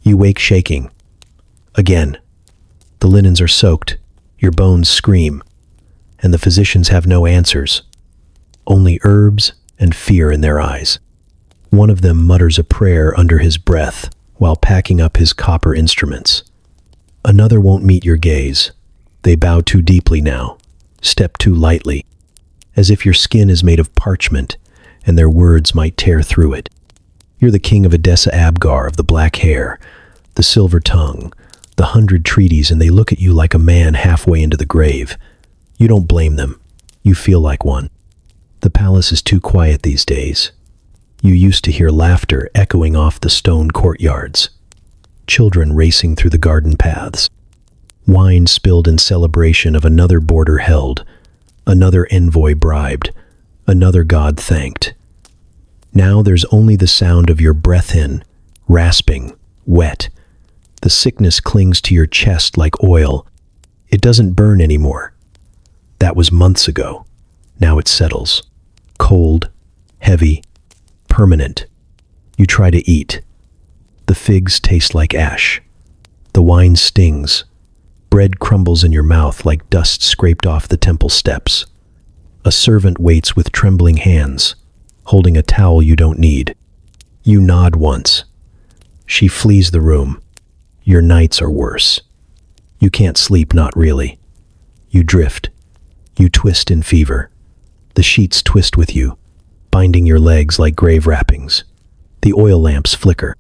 You wake shaking. Again. The linens are soaked, your bones scream, and the physicians have no answers. Only herbs and fear in their eyes. One of them mutters a prayer under his breath while packing up his copper instruments. Another won't meet your gaze. They bow too deeply now, step too lightly, as if your skin is made of parchment and their words might tear through it. You're the king of Edessa Abgar of the black hair, the silver tongue, the 100 treaties, and they look at you like a man halfway into the grave. You don't blame them. You feel like one. The palace is too quiet these days. You used to hear laughter echoing off the stone courtyards, children racing through the garden paths, wine spilled in celebration of another border held, another envoy bribed, another god thanked. Now there's only the sound of your breath in, rasping, wet. The sickness clings to your chest like oil. It doesn't burn anymore. That was months ago. Now it settles. Cold, heavy, permanent. You try to eat. The figs taste like ash. The wine stings. Bread crumbles in your mouth like dust scraped off the temple steps. A servant waits with trembling hands, holding a towel you don't need. You nod once. She flees the room. Your nights are worse. You can't sleep, not really. You drift. You twist in fever. The sheets twist with you, binding your legs like grave wrappings. The oil lamps flicker.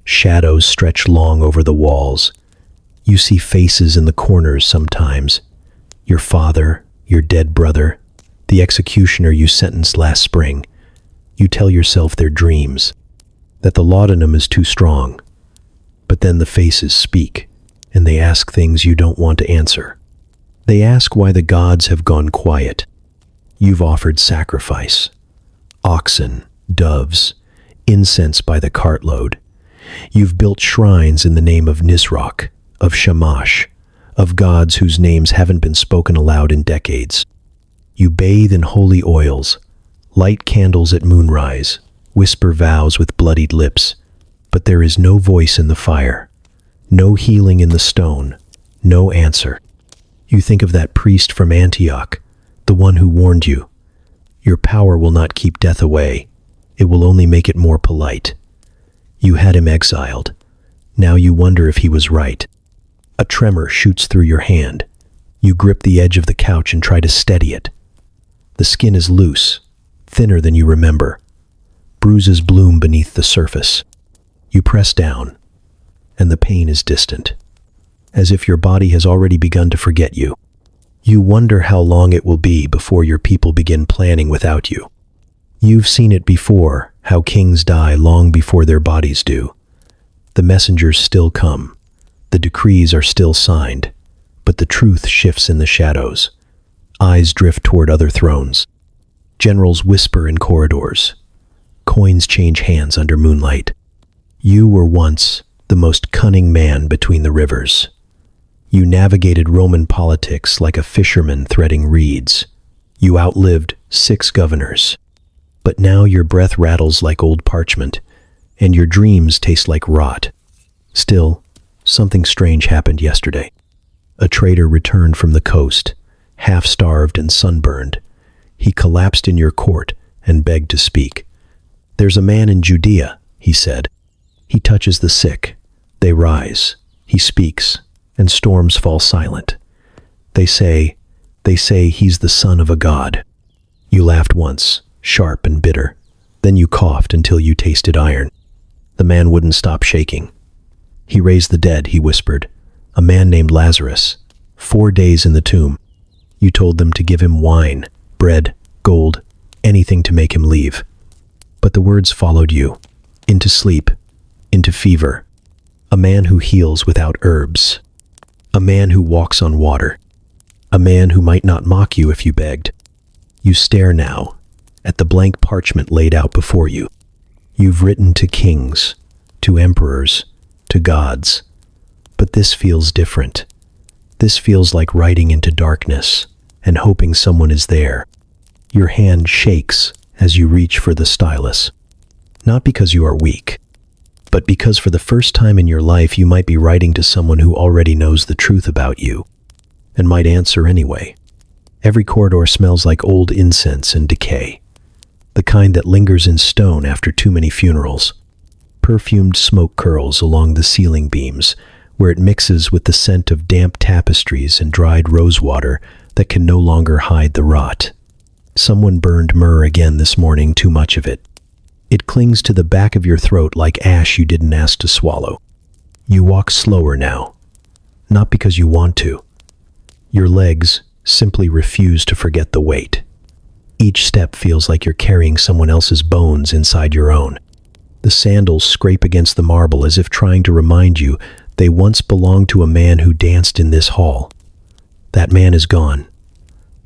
Shadows stretch long over the walls. You see faces in the corners sometimes. Your father, your dead brother, the executioner you sentenced last spring. You tell yourself they're dreams, that the laudanum is too strong. But then the faces speak, and they ask things you don't want to answer. They ask why the gods have gone quiet. You've offered sacrifice. Oxen, doves, incense by the cartload. You've built shrines in the name of Nisroch, of Shamash, of gods whose names haven't been spoken aloud in decades. You bathe in holy oils, light candles at moonrise, whisper vows with bloodied lips, but there is no voice in the fire, no healing in the stone, no answer. You think of that priest from Antioch, the one who warned you. Your power will not keep death away. It will only make it more polite. You had him exiled. Now you wonder if he was right. A tremor shoots through your hand. You grip the edge of the couch and try to steady it. The skin is loose, thinner than you remember. Bruises bloom beneath the surface. You press down, and the pain is distant, as if your body has already begun to forget you. You wonder how long it will be before your people begin planning without you. You've seen it before, how kings die long before their bodies do. The messengers still come. The decrees are still signed, but the truth shifts in the shadows. Eyes drift toward other thrones. Generals whisper in corridors. Coins change hands under moonlight. You were once the most cunning man between the rivers. You navigated Roman politics like a fisherman threading reeds. You outlived 6 governors. But now your breath rattles like old parchment, and your dreams taste like rot. Still, something strange happened yesterday. A trader returned from the coast, half-starved and sunburned. He collapsed in your court and begged to speak. "There's a man in Judea," he said. He touches the sick. They rise. He speaks, and storms fall silent. They say he's the son of a god. You laughed once, sharp and bitter. Then you coughed until you tasted iron. The man wouldn't stop shaking. "He raised the dead," he whispered. "A man named Lazarus. 4 days in the tomb. You told them to give him wine, bread, gold, anything to make him leave. But the words followed you, into sleep, into fever. A man who heals without herbs. A man who walks on water. A man who might not mock you if you begged. You stare now, at the blank parchment laid out before you. You've written to kings, to emperors, to gods. But this feels different. This feels like writing into darkness and hoping someone is there. Your hand shakes as you reach for the stylus. Not because you are weak, but because for the first time in your life you might be writing to someone who already knows the truth about you, and might answer anyway. Every corridor smells like old incense and decay, the kind that lingers in stone after too many funerals. Perfumed smoke curls along the ceiling beams, where it mixes with the scent of damp tapestries and dried rosewater that can no longer hide the rot. Someone burned myrrh again this morning, too much of it. It clings to the back of your throat like ash you didn't ask to swallow. You walk slower now, not because you want to. Your legs simply refuse to forget the weight. Each step feels like you're carrying someone else's bones inside your own. The sandals scrape against the marble as if trying to remind you they once belonged to a man who danced in this hall. That man is gone.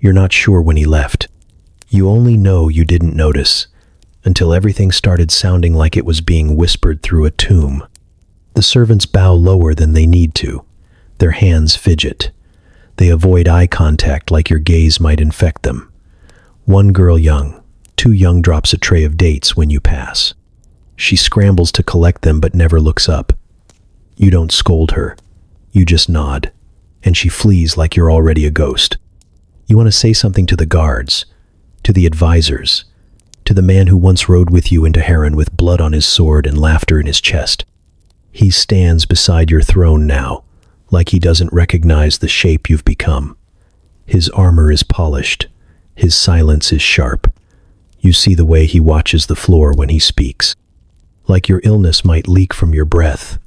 You're not sure when he left. You only know you didn't notice until everything started sounding like it was being whispered through a tomb. The servants bow lower than they need to. Their hands fidget. They avoid eye contact like your gaze might infect them. One girl too young drops a tray of dates when you pass. She scrambles to collect them but never looks up. You don't scold her. You just nod, and she flees like you're already a ghost. You want to say something to the guards, to the advisors, to the man who once rode with you into Heron with blood on his sword and laughter in his chest. He stands beside your throne now, like he doesn't recognize the shape you've become. His armor is polished. His silence is sharp. You see the way he watches the floor when he speaks. Like your illness might leak from your breath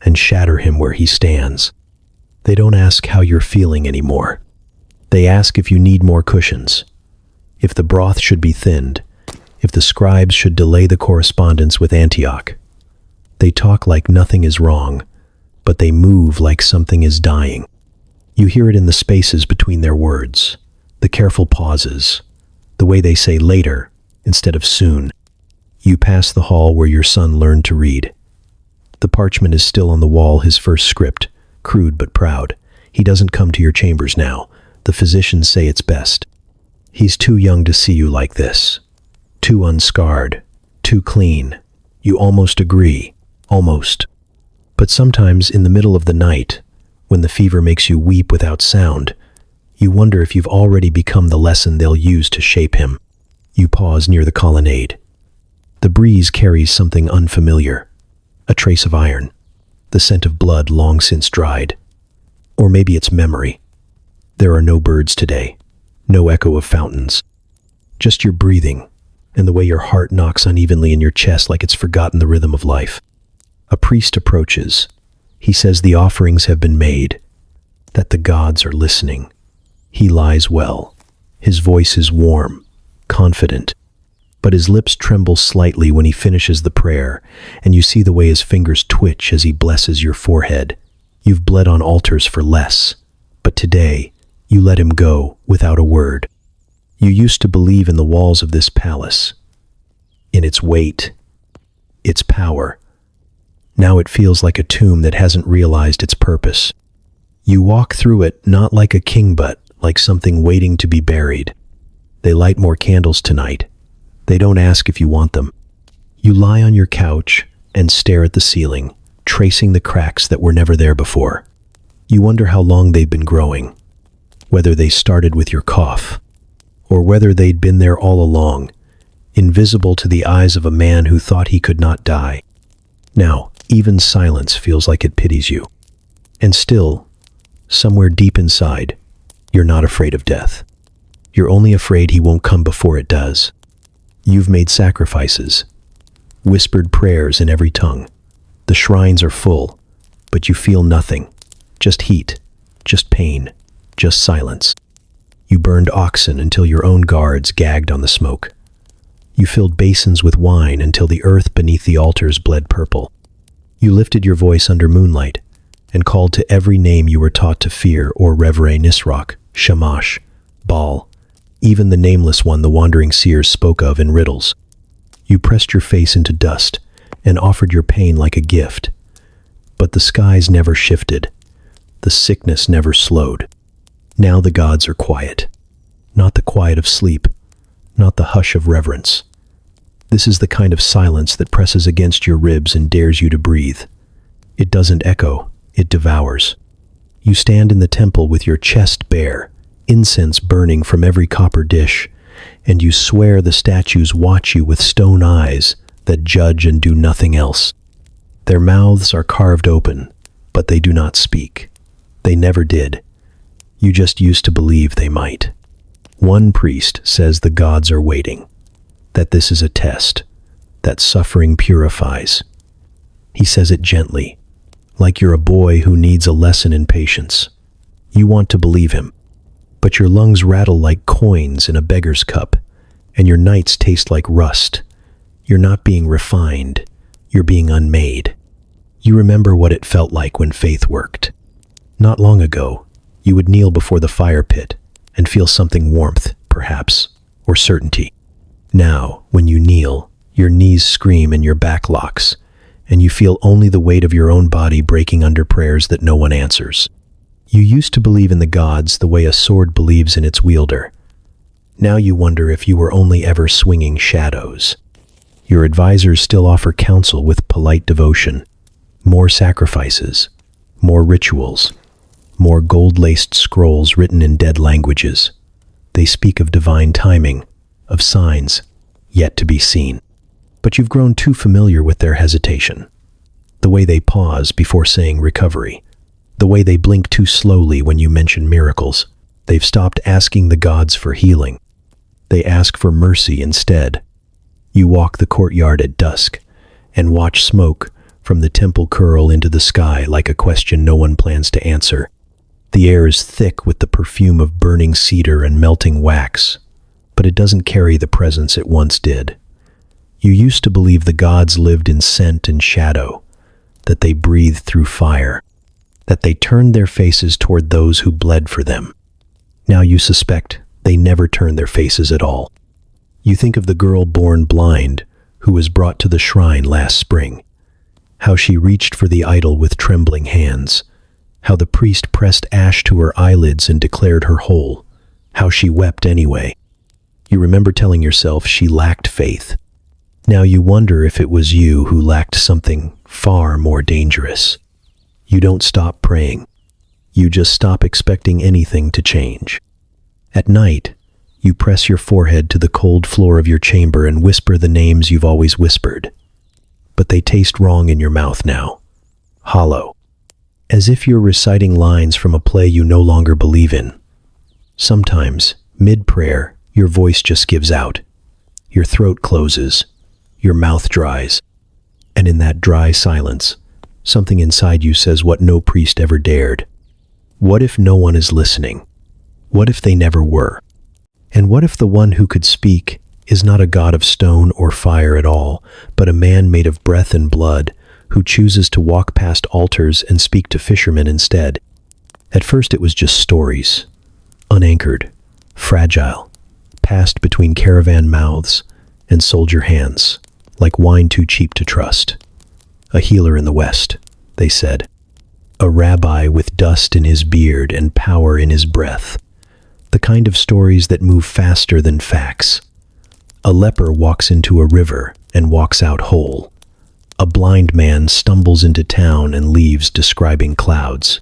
and shatter him where he stands. They don't ask how you're feeling anymore. They ask if you need more cushions, if the broth should be thinned, if the scribes should delay the correspondence with Antioch. They talk like nothing is wrong, but they move like something is dying. You hear it in the spaces between their words, the careful pauses, the way they say later instead of soon. You pass the hall where your son learned to read. The parchment is still on the wall, his first script, crude but proud. He doesn't come to your chambers now. The physicians say it's best. He's too young to see you like this. Too unscarred, too clean. You almost agree, almost. But sometimes in the middle of the night, when the fever makes you weep without sound, you wonder if you've already become the lesson they'll use to shape him. You pause near the colonnade. The breeze carries something unfamiliar, a trace of iron, the scent of blood long since dried. Or maybe it's memory. There are no birds today, no echo of fountains. Just your breathing and the way your heart knocks unevenly in your chest like it's forgotten the rhythm of life. A priest approaches. He says the offerings have been made, that the gods are listening. He lies well. His voice is warm, confident, but his lips tremble slightly when he finishes the prayer, and you see the way his fingers twitch as he blesses your forehead. You've bled on altars for less, but today you let him go without a word. You used to believe in the walls of this palace, in its weight, its power. Now it feels like a tomb that hasn't realized its purpose. You walk through it not like a king but like something waiting to be buried. They light more candles tonight. They don't ask if you want them. You lie on your couch and stare at the ceiling, tracing the cracks that were never there before. You wonder how long they've been growing, whether they started with your cough, or whether they'd been there all along, invisible to the eyes of a man who thought he could not die. Now, even silence feels like it pities you. And still, somewhere deep inside, you're not afraid of death. You're only afraid he won't come before it does. You've made sacrifices, whispered prayers in every tongue. The shrines are full, but you feel nothing. Just heat, just pain, just silence. You burned oxen until your own guards gagged on the smoke. You filled basins with wine until the earth beneath the altars bled purple. You lifted your voice under moonlight and called to every name you were taught to fear or revere: Nisroch, Shamash, Baal, even the nameless one the wandering seers spoke of in riddles. You pressed your face into dust and offered your pain like a gift. But the skies never shifted. The sickness never slowed. Now the gods are quiet. Not the quiet of sleep, not the hush of reverence. This is the kind of silence that presses against your ribs and dares you to breathe. It doesn't echo, it devours. You stand in the temple with your chest bare, incense burning from every copper dish, and you swear the statues watch you with stone eyes that judge and do nothing else. Their mouths are carved open, but they do not speak. They never did. You just used to believe they might. One priest says the gods are waiting, that this is a test, that suffering purifies. He says it gently, like you're a boy who needs a lesson in patience. You want to believe him, but your lungs rattle like coins in a beggar's cup, and your nights taste like rust. You're not being refined, you're being unmade. You remember what it felt like when faith worked. Not long ago, you would kneel before the fire pit and feel something warmth, perhaps, or certainty. Now, when you kneel, your knees scream and your back locks, and you feel only the weight of your own body breaking under prayers that no one answers. You used to believe in the gods the way a sword believes in its wielder. Now you wonder if you were only ever swinging shadows. Your advisors still offer counsel with polite devotion, more sacrifices, more rituals, more gold-laced scrolls written in dead languages. They speak of divine timing, of signs yet to be seen. But you've grown too familiar with their hesitation. The way they pause before saying recovery. The way they blink too slowly when you mention miracles. They've stopped asking the gods for healing. They ask for mercy instead. You walk the courtyard at dusk and watch smoke from the temple curl into the sky like a question no one plans to answer. The air is thick with the perfume of burning cedar and melting wax, but it doesn't carry the presence it once did. You used to believe the gods lived in scent and shadow, that they breathed through fire, that they turned their faces toward those who bled for them. Now you suspect they never turned their faces at all. You think of the girl born blind who was brought to the shrine last spring, how she reached for the idol with trembling hands, how the priest pressed ash to her eyelids and declared her whole, how she wept anyway. You remember telling yourself she lacked faith. Now you wonder if it was you who lacked something far more dangerous. You don't stop praying. You just stop expecting anything to change. At night, you press your forehead to the cold floor of your chamber and whisper the names you've always whispered. But they taste wrong in your mouth now, hollow, as if you're reciting lines from a play you no longer believe in. Sometimes, mid-prayer, your voice just gives out. Your throat closes. Your mouth dries, and in that dry silence, something inside you says what no priest ever dared. What if no one is listening? What if they never were? And what if the one who could speak is not a god of stone or fire at all, but a man made of breath and blood, who chooses to walk past altars and speak to fishermen instead? At first it was just stories, unanchored, fragile, passed between caravan mouths and soldier hands, like wine too cheap to trust. A healer in the West, they said. A rabbi with dust in his beard and power in his breath. The kind of stories that move faster than facts. A leper walks into a river and walks out whole. A blind man stumbles into town and leaves describing clouds.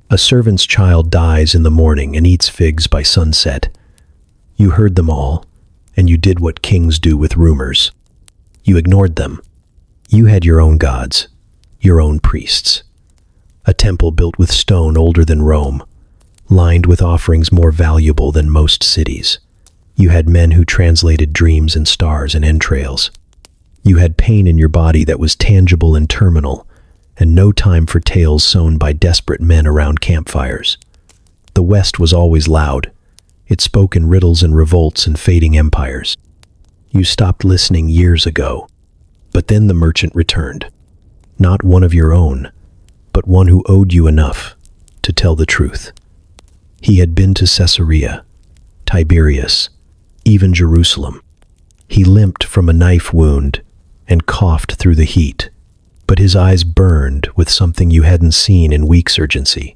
A servant's child dies in the morning and eats figs by sunset. You heard them all, and you did what kings do with rumors. You ignored them. You had your own gods, your own priests. A temple built with stone older than Rome, lined with offerings more valuable than most cities. You had men who translated dreams and stars and entrails. You had pain in your body that was tangible and terminal, and no time for tales sown by desperate men around campfires. The West was always loud. It spoke in riddles and revolts and fading empires. You stopped listening years ago, but then the merchant returned. Not one of your own, but one who owed you enough to tell the truth. He had been to Caesarea, Tiberias, even Jerusalem. He limped from a knife wound and coughed through the heat, but his eyes burned with something you hadn't seen in weeks' urgency.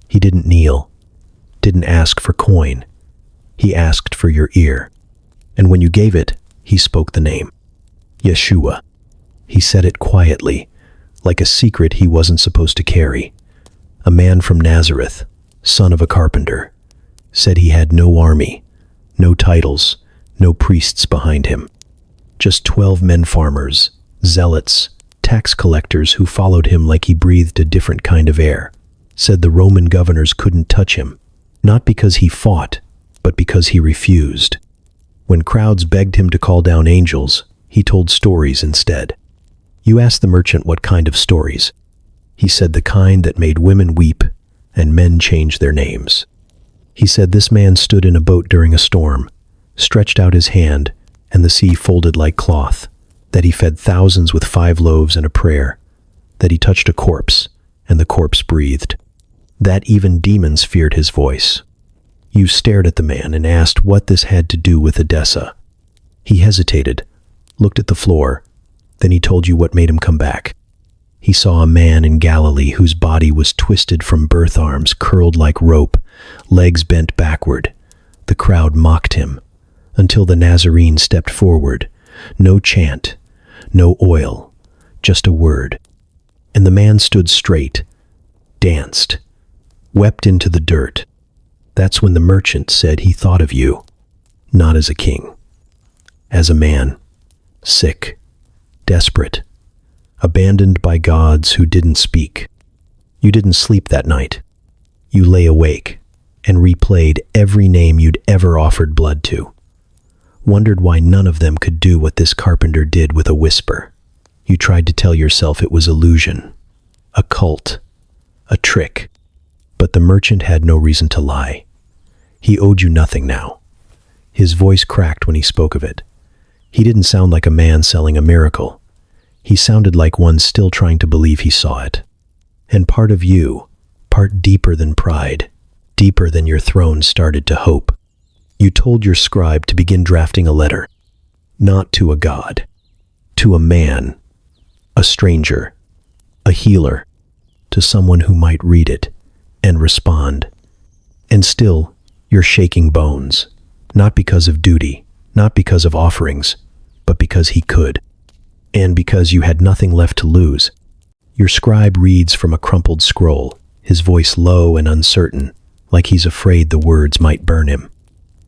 He didn't kneel, didn't ask for coin. He asked for your ear. And when you gave it, he spoke the name. Yeshua. He said it quietly, like a secret he wasn't supposed to carry. A man from Nazareth, son of a carpenter, said he had no army, no titles, no priests behind him. Just 12 men farmers, zealots, tax collectors who followed him like he breathed a different kind of air. Said the Roman governors couldn't touch him, not because he fought, but because he refused. When crowds begged him to call down angels, he told stories instead. You asked the merchant what kind of stories. He said the kind that made women weep and men change their names. He said this man stood in a boat during a storm, stretched out his hand, and the sea folded like cloth, that he fed thousands with 5 loaves and a prayer, that he touched a corpse, and the corpse breathed, that even demons feared his voice. You stared at the man and asked what this had to do with Edessa. He hesitated, looked at the floor, then he told you what made him come back. He saw a man in Galilee whose body was twisted from birth, arms curled like rope, legs bent backward. The crowd mocked him, until the Nazarene stepped forward. No chant, no oil, just a word. And the man stood straight, danced, wept into the dirt. That's when the merchant said he thought of you, not as a king, as a man, sick, desperate, abandoned by gods who didn't speak. You didn't sleep that night. You lay awake and replayed every name you'd ever offered blood to. Wondered why none of them could do what this carpenter did with a whisper. You tried to tell yourself it was illusion, a cult, a trick. But the merchant had no reason to lie. He owed you nothing now. His voice cracked when he spoke of it. He didn't sound like a man selling a miracle. He sounded like one still trying to believe he saw it. And part of you, part deeper than pride, deeper than your throne, started to hope. You told your scribe to begin drafting a letter, not to a god, to a man, a stranger, a healer, to someone who might read it and respond. And still, you're shaking bones, not because of duty, not because of offerings, but because he could. And because you had nothing left to lose. Your scribe reads from a crumpled scroll, his voice low and uncertain, like he's afraid the words might burn him.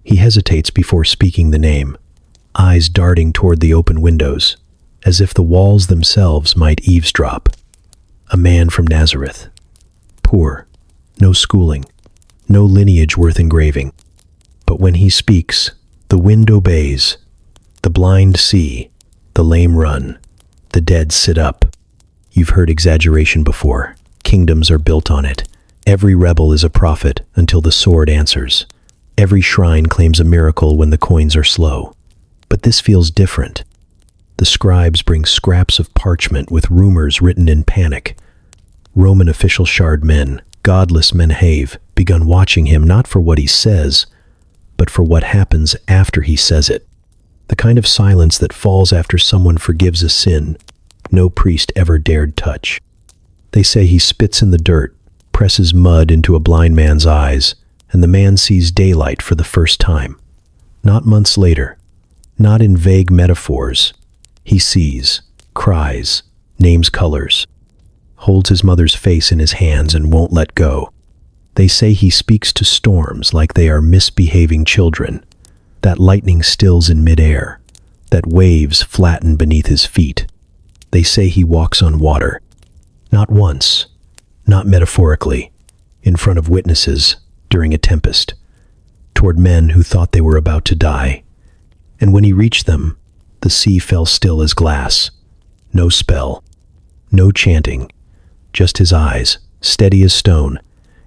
He hesitates before speaking the name, eyes darting toward the open windows, as if the walls themselves might eavesdrop. A man from Nazareth. Poor, no schooling, no lineage worth engraving. But when he speaks, the wind obeys, the blind see, the lame run, the dead sit up. You've heard exaggeration before. Kingdoms are built on it. Every rebel is a prophet until the sword answers. Every shrine claims a miracle when the coins are slow. But this feels different. The scribes bring scraps of parchment with rumors written in panic. Roman official shard men, godless men have begun watching him not for what he says, but for what happens after he says it. The kind of silence that falls after someone forgives a sin no priest ever dared touch. They say he spits in the dirt, presses mud into a blind man's eyes, and the man sees daylight for the first time. Not months later, not in vague metaphors. He sees, cries, names colors, holds his mother's face in his hands and won't let go. They say he speaks to storms like they are misbehaving children, that lightning stills in midair, that waves flatten beneath his feet. They say he walks on water, not once, not metaphorically, in front of witnesses during a tempest, toward men who thought they were about to die. And when he reached them, the sea fell still as glass. No spell, no chanting, just his eyes, steady as stone,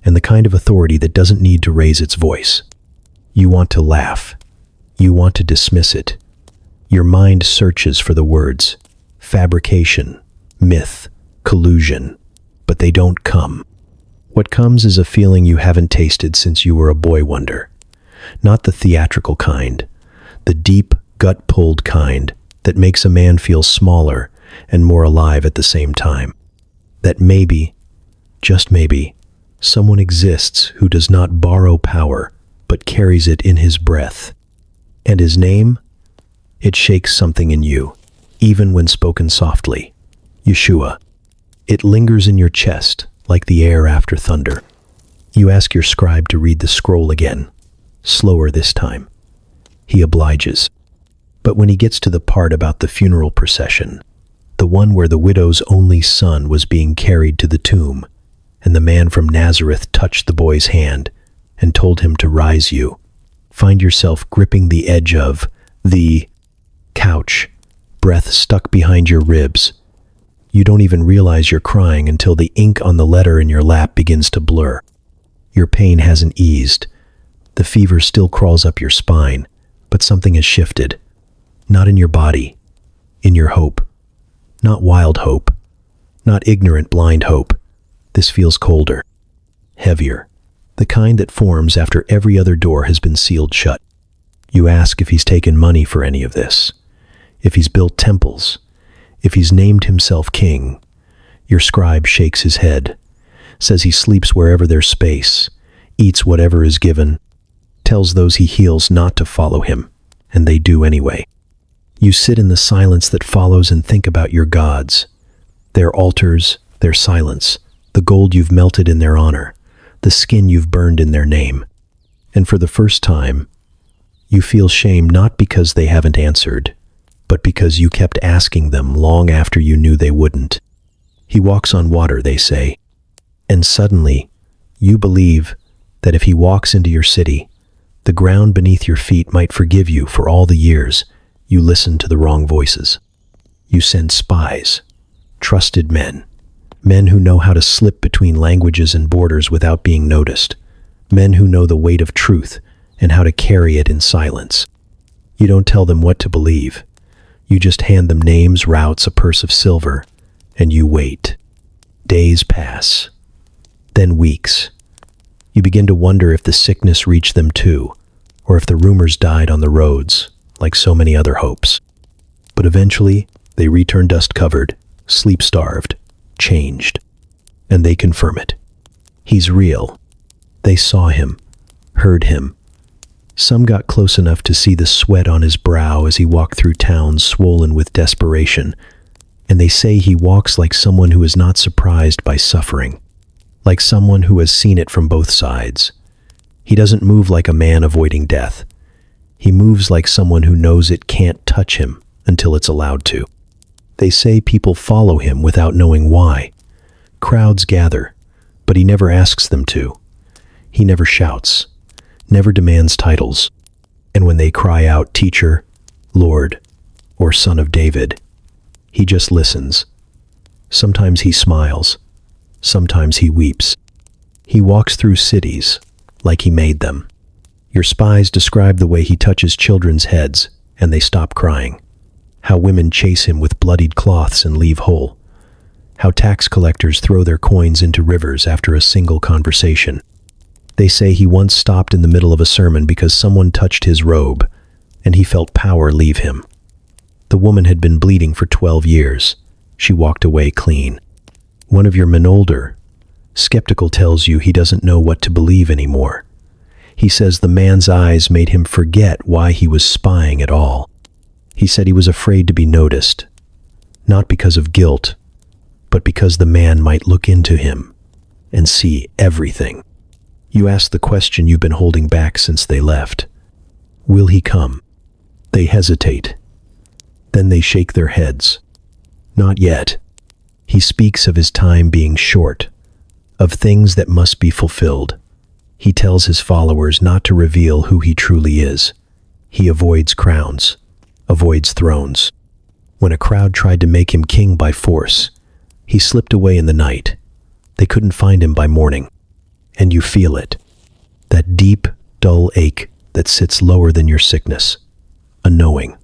and the kind of authority that doesn't need to raise its voice. You want to laugh. You want to dismiss it. Your mind searches for the words, fabrication, myth, collusion, but they don't come. What comes is a feeling you haven't tasted since you were a boy wonder. Not the theatrical kind, the deep, gut-pulled kind that makes a man feel smaller and more alive at the same time. That maybe, just maybe, someone exists who does not borrow power, but carries it in his breath. And his name? It shakes something in you. even when spoken softly. Yeshua. It lingers in your chest like the air after thunder. You ask your scribe to read the scroll again, slower this time. He obliges. But when he gets to the part about the funeral procession, the one where the widow's only son was being carried to the tomb, and the man from Nazareth touched the boy's hand and told him to rise, you find yourself gripping the edge of the couch, breath stuck behind your ribs. You don't even realize you're crying until the ink on the letter in your lap begins to blur. Your pain hasn't eased. The fever still crawls up your spine, but something has shifted. Not in your body, in your hope. Not wild hope, not ignorant blind hope. This feels colder, heavier, the kind that forms after every other door has been sealed shut. You ask if he's taken money for any of this, if he's built temples, if he's named himself king. Your scribe shakes his head, says he sleeps wherever there's space, eats whatever is given, tells those he heals not to follow him, and they do anyway. You sit in the silence that follows and think about your gods, their altars, their silence, the gold you've melted in their honor, the skin you've burned in their name. And for the first time, you feel shame not because they haven't answered, but because you kept asking them long after you knew they wouldn't. He walks on water, they say, and suddenly you believe that if he walks into your city, the ground beneath your feet might forgive you for all the years you listened to the wrong voices. You send spies, trusted men who know how to slip between languages and borders without being noticed, men who know the weight of truth and how to carry it in silence. You don't tell them what to believe. You just hand them names, routes, a purse of silver, and you wait. Days pass, then weeks. You begin to wonder if the sickness reached them too, or if the rumors died on the roads, like so many other hopes. But eventually, they return dust-covered, sleep-starved, changed. And they confirm it. He's real. They saw him, heard him. Some got close enough to see the sweat on his brow as he walked through towns swollen with desperation, and they say he walks like someone who is not surprised by suffering, like someone who has seen it from both sides. He doesn't move like a man avoiding death. He moves like someone who knows it can't touch him until it's allowed to. They say people follow him without knowing why. Crowds gather, but he never asks them to. He never shouts, never demands titles. And when they cry out, Teacher, Lord, or Son of David, he just listens. Sometimes he smiles, sometimes he weeps. He walks through cities like he made them. Your spies describe the way he touches children's heads and they stop crying. How women chase him with bloodied cloths and leave whole. How tax collectors throw their coins into rivers after a single conversation. They say he once stopped in the middle of a sermon because someone touched his robe and he felt power leave him. The woman had been bleeding for 12 years. She walked away clean. One of your men older, skeptical, tells you he doesn't know what to believe anymore. He says the man's eyes made him forget why he was spying at all. He said he was afraid to be noticed, not because of guilt, but because the man might look into him and see everything. You ask the question you've been holding back since they left. Will he come? They hesitate. Then they shake their heads. Not yet. He speaks of his time being short, of things that must be fulfilled. He tells his followers not to reveal who he truly is. He avoids crowns, avoids thrones. When a crowd tried to make him king by force, he slipped away in the night. They couldn't find him by morning. And you feel it, that deep, dull ache that sits lower than your sickness, a knowing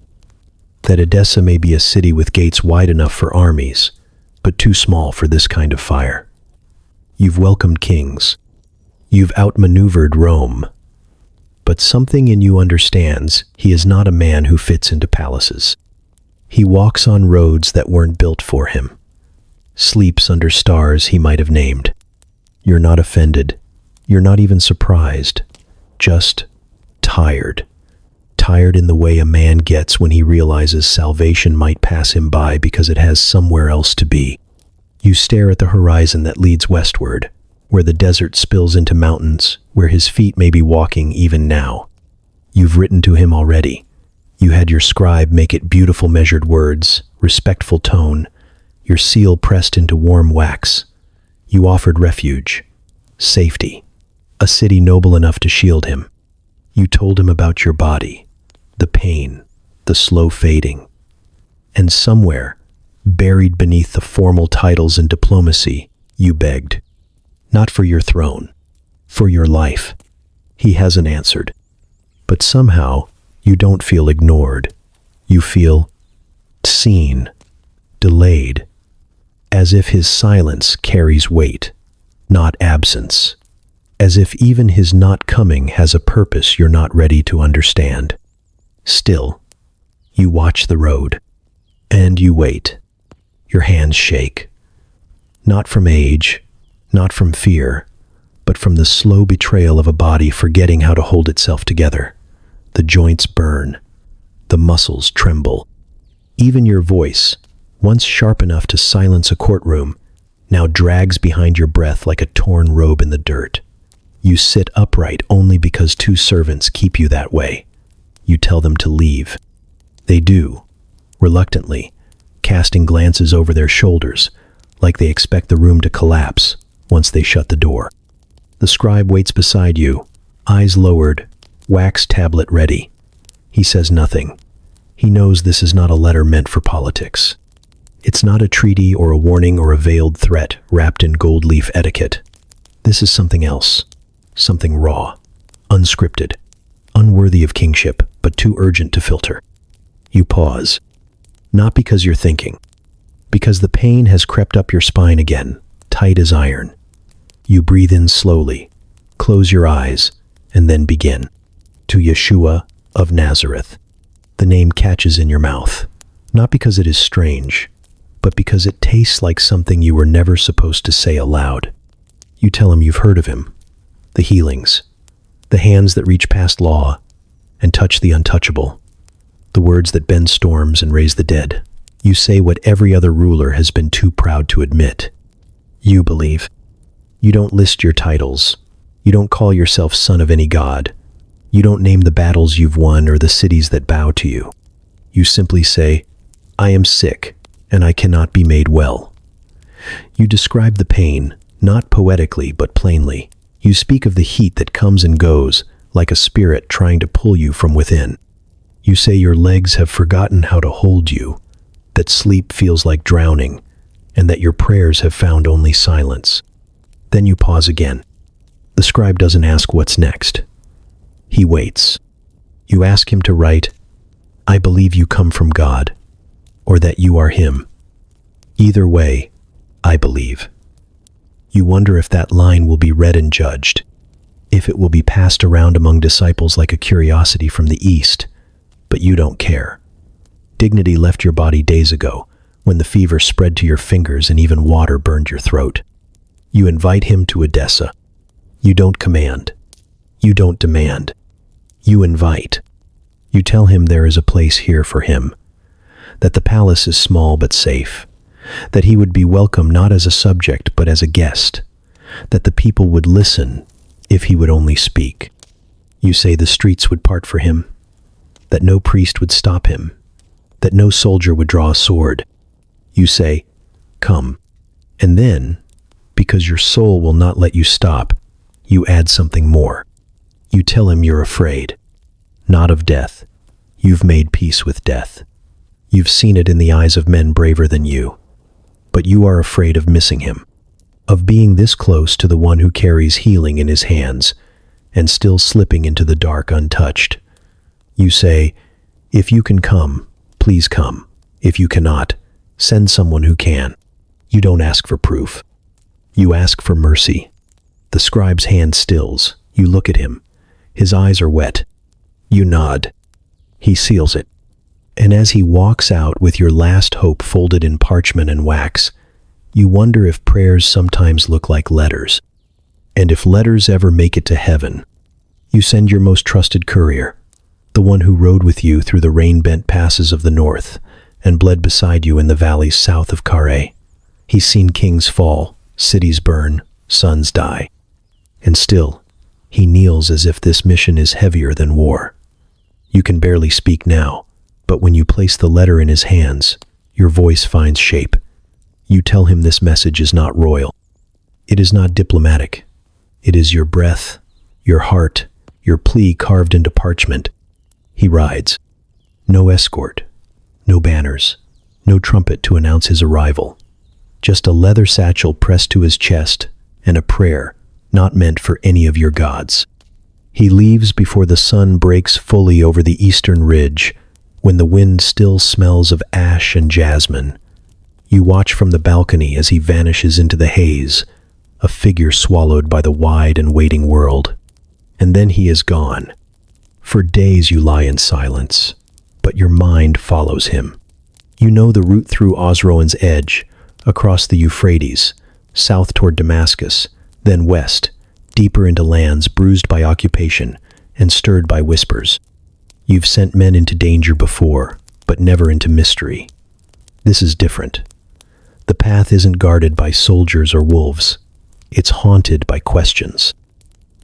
that Edessa may be a city with gates wide enough for armies, but too small for this kind of fire. You've welcomed kings. You've outmaneuvered Rome. But something in you understands he is not a man who fits into palaces. He walks on roads that weren't built for him, sleeps under stars he might have named. You're not offended. You're not even surprised. Just tired. tired in the way a man gets when he realizes salvation might pass him by because it has somewhere else to be. You stare at the horizon that leads westward, where the desert spills into mountains, where his feet may be walking even now. You've written to him already. You had your scribe make it beautiful measured words, respectful tone, your seal pressed into warm wax. You offered refuge, safety, a city noble enough to shield him. You told him about your body, the pain, the slow fading. And somewhere, buried beneath the formal titles and diplomacy, you begged. Not for your throne, for your life. He hasn't answered. But somehow, you don't feel ignored. You feel seen, delayed, as if his silence carries weight, not absence. As if even his not coming has a purpose you're not ready to understand. Still, you watch the road, and you wait. Your hands shake. Not from age, not from fear, but from the slow betrayal of a body forgetting how to hold itself together. The joints burn, the muscles tremble. Even your voice, once sharp enough to silence a courtroom, now drags behind your breath like a torn robe in the dirt. You sit upright only because two servants keep you that way. You tell them to leave. They do, reluctantly, casting glances over their shoulders, like they expect the room to collapse once they shut the door. The scribe waits beside you, eyes lowered, wax tablet ready. He says nothing. He knows this is not a letter meant for politics. It's not a treaty or a warning or a veiled threat wrapped in gold leaf etiquette. This is something else. Something raw, unscripted, unworthy of kingship, but too urgent to filter. You pause, not because you're thinking, because the pain has crept up your spine again, tight as iron. You breathe in slowly, close your eyes, and then begin. To Yeshua of Nazareth. The name catches in your mouth, not because it is strange, but because it tastes like something you were never supposed to say aloud. You tell him you've heard of him. The healings, the hands that reach past law and touch the untouchable, the words that bend storms and raise the dead. You say what every other ruler has been too proud to admit. You believe. You don't list your titles. You don't call yourself son of any god. You don't name the battles you've won or the cities that bow to you. You simply say, I am sick and I cannot be made well. You describe the pain, not poetically but plainly. You speak of the heat that comes and goes, like a spirit trying to pull you from within. You say your legs have forgotten how to hold you, that sleep feels like drowning, and that your prayers have found only silence. Then you pause again. The scribe doesn't ask what's next. He waits. You ask him to write, I believe you come from God, or that you are him. Either way, I believe. You wonder if that line will be read and judged, if it will be passed around among disciples like a curiosity from the East, but you don't care. Dignity left your body days ago, when the fever spread to your fingers and even water burned your throat. You invite him to Edessa. You don't command. You don't demand. You invite. You tell him there is a place here for him, that the palace is small but safe, that he would be welcome not as a subject but as a guest, that the people would listen if he would only speak. You say the streets would part for him, that no priest would stop him, that no soldier would draw a sword. You say, come. And then, because your soul will not let you stop, you add something more. You tell him you're afraid, not of death. You've made peace with death. You've seen it in the eyes of men braver than you. But you are afraid of missing him, of being this close to the one who carries healing in his hands, and still slipping into the dark untouched. You say, if you can come, please come. If you cannot, send someone who can. You don't ask for proof. You ask for mercy. The scribe's hand stills. You look at him. His eyes are wet. You nod. He seals it. And as he walks out with your last hope folded in parchment and wax, you wonder if prayers sometimes look like letters. And if letters ever make it to heaven, you send your most trusted courier, the one who rode with you through the rain-bent passes of the north and bled beside you in the valleys south of Carré. He's seen kings fall, cities burn, sons die. And still, he kneels as if this mission is heavier than war. You can barely speak now, but when you place the letter in his hands, your voice finds shape. You tell him this message is not royal. It is not diplomatic. It is your breath, your heart, your plea carved into parchment. He rides. No escort, no banners, no trumpet to announce his arrival. Just a leather satchel pressed to his chest and a prayer not meant for any of your gods. He leaves before the sun breaks fully over the eastern ridge, when the wind still smells of ash and jasmine. You watch from the balcony as he vanishes into the haze, a figure swallowed by the wide and waiting world. And then he is gone. For days you lie in silence, but your mind follows him. You know the route through Osroen's edge, across the Euphrates, south toward Damascus, then west, deeper into lands bruised by occupation and stirred by whispers. You've sent men into danger before, but never into mystery. This is different. The path isn't guarded by soldiers or wolves. It's haunted by questions,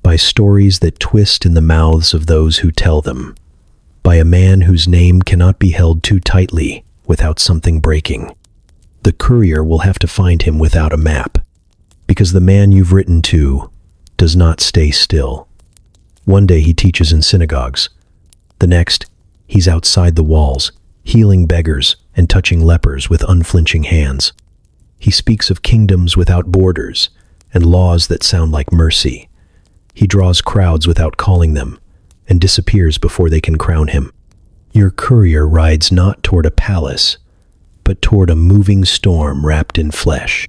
by stories that twist in the mouths of those who tell them, by a man whose name cannot be held too tightly without something breaking. The courier will have to find him without a map, because the man you've written to does not stay still. One day he teaches in synagogues. The next, he's outside the walls, healing beggars and touching lepers with unflinching hands. He speaks of kingdoms without borders and laws that sound like mercy. He draws crowds without calling them and disappears before they can crown him. Your courier rides not toward a palace, but toward a moving storm wrapped in flesh.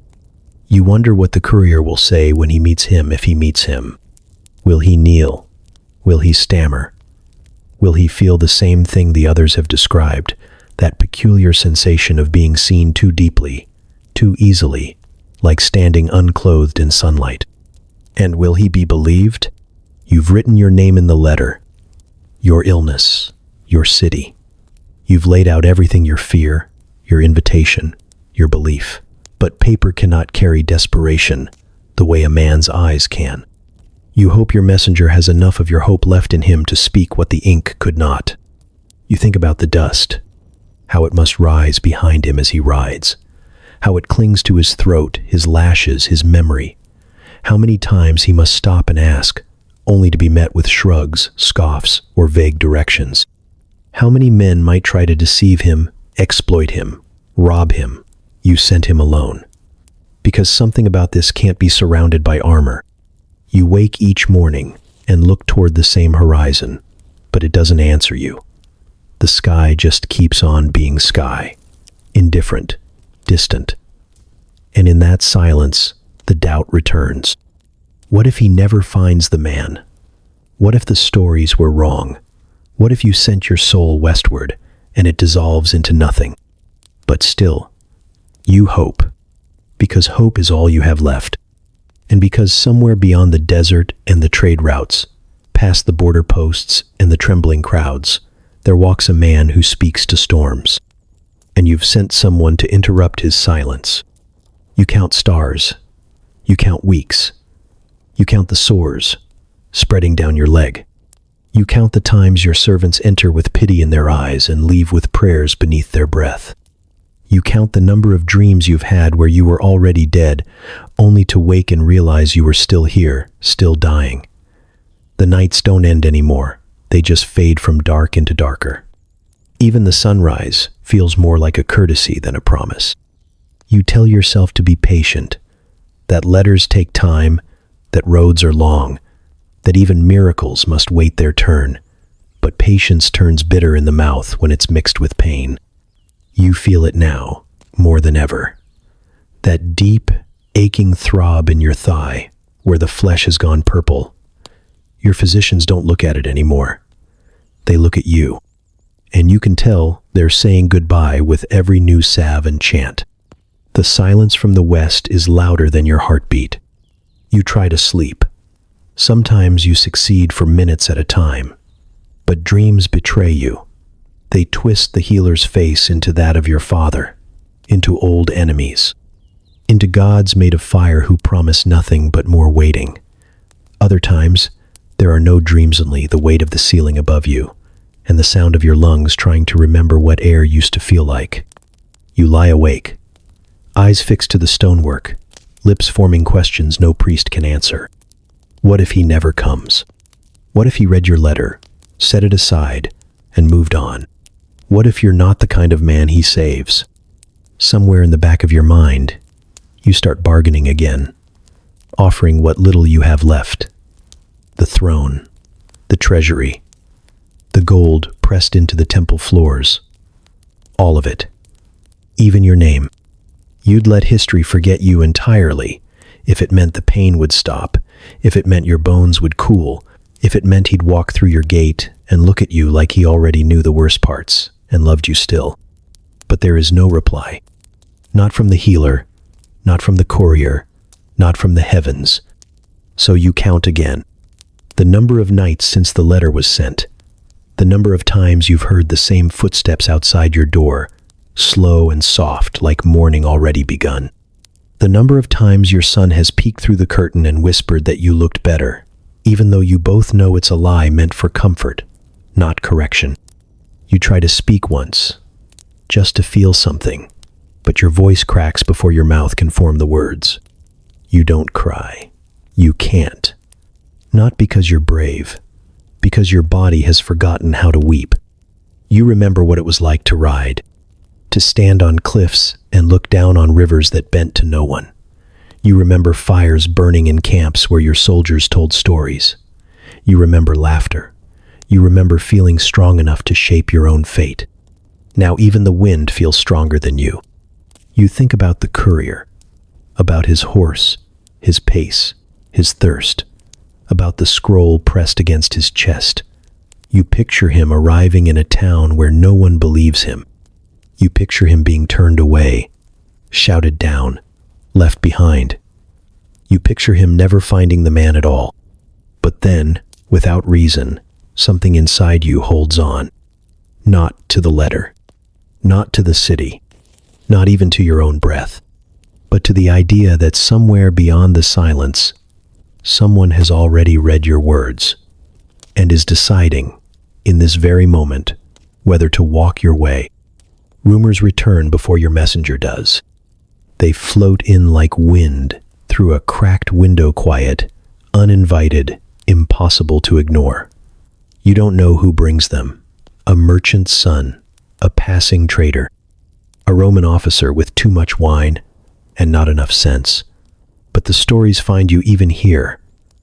You wonder what the courier will say when he meets him, if he meets him. Will he kneel? Will he stammer? Will he feel the same thing the others have described, that peculiar sensation of being seen too deeply, too easily, like standing unclothed in sunlight? And will he be believed? You've written your name in the letter, your illness, your city. You've laid out everything: your fear, your invitation, your belief. But paper cannot carry desperation the way a man's eyes can. You hope your messenger has enough of your hope left in him to speak what the ink could not. You think about the dust, how it must rise behind him as he rides, how it clings to his throat, his lashes, his memory. How many times he must stop and ask, only to be met with shrugs, scoffs, or vague directions. How many men might try to deceive him, exploit him, rob him. You sent him alone. Because something about this can't be surrounded by armor. You wake each morning and look toward the same horizon, but it doesn't answer you. The sky just keeps on being sky, indifferent, distant. And in that silence, the doubt returns. What if he never finds the man? What if the stories were wrong? What if you sent your soul westward and it dissolves into nothing? But still, you hope, because hope is all you have left, and because somewhere beyond the desert and the trade routes, past the border posts and the trembling crowds, there walks a man who speaks to storms, and you've sent someone to interrupt his silence. You count stars, you count weeks, you count the sores spreading down your leg. You count the times your servants enter with pity in their eyes and leave with prayers beneath their breath. You count the number of dreams you've had where you were already dead, only to wake and realize you were still here, still dying. The nights don't end anymore. They just fade from dark into darker. Even the sunrise feels more like a courtesy than a promise. You tell yourself to be patient, that letters take time, that roads are long, that even miracles must wait their turn. But patience turns bitter in the mouth when it's mixed with pain. You feel it now, more than ever. That deep, aching throb in your thigh, where the flesh has gone purple. Your physicians don't look at it anymore. They look at you, and you can tell they're saying goodbye with every new salve and chant. The silence from the west is louder than your heartbeat. You try to sleep. Sometimes you succeed for minutes at a time, But dreams betray you. They twist the healer's face into that of your father, into old enemies, into gods made of fire who promise nothing but more waiting. Other times, there are no dreams, only the weight of the ceiling above you, and the sound of your lungs trying to remember what air used to feel like. You lie awake, eyes fixed to the stonework, lips forming questions no priest can answer. What if he never comes? What if he read your letter, set it aside, and moved on? What if you're not the kind of man he saves? Somewhere in the back of your mind, you start bargaining again, offering what little you have left. The throne, the treasury, the gold pressed into the temple floors, all of it, even your name. You'd let history forget you entirely if it meant the pain would stop, if it meant your bones would cool, if it meant he'd walk through your gate and look at you like he already knew the worst parts and loved you still. But there is no reply. Not from the healer, not from the courier, not from the heavens. So you count again. The number of nights since the letter was sent. The number of times you've heard the same footsteps outside your door, slow and soft like morning already begun. The number of times your son has peeked through the curtain and whispered that you looked better, even though you both know it's a lie meant for comfort, not correction. You try to speak once, just to feel something, but your voice cracks before your mouth can form the words. You don't cry. You can't. Not because you're brave, because your body has forgotten how to weep. You remember what it was like to ride, to stand on cliffs and look down on rivers that bent to no one. You remember fires burning in camps where your soldiers told stories. You remember laughter. You remember feeling strong enough to shape your own fate. Now even the wind feels stronger than you. You think about the courier, about his horse, his pace, his thirst, about the scroll pressed against his chest. You picture him arriving in a town where no one believes him. You picture him being turned away, shouted down, left behind. You picture him never finding the man at all. But then, without reason, something inside you holds on. Not to the letter, not to the city, not even to your own breath, but to the idea that somewhere beyond the silence, someone has already read your words and is deciding, in this very moment, whether to walk your way. Rumors return before your messenger does. They float in like wind through a cracked window, quiet, uninvited, impossible to ignore. You don't know who brings them. A merchant's son, a passing trader, a Roman officer with too much wine and not enough sense. But the stories find you even here,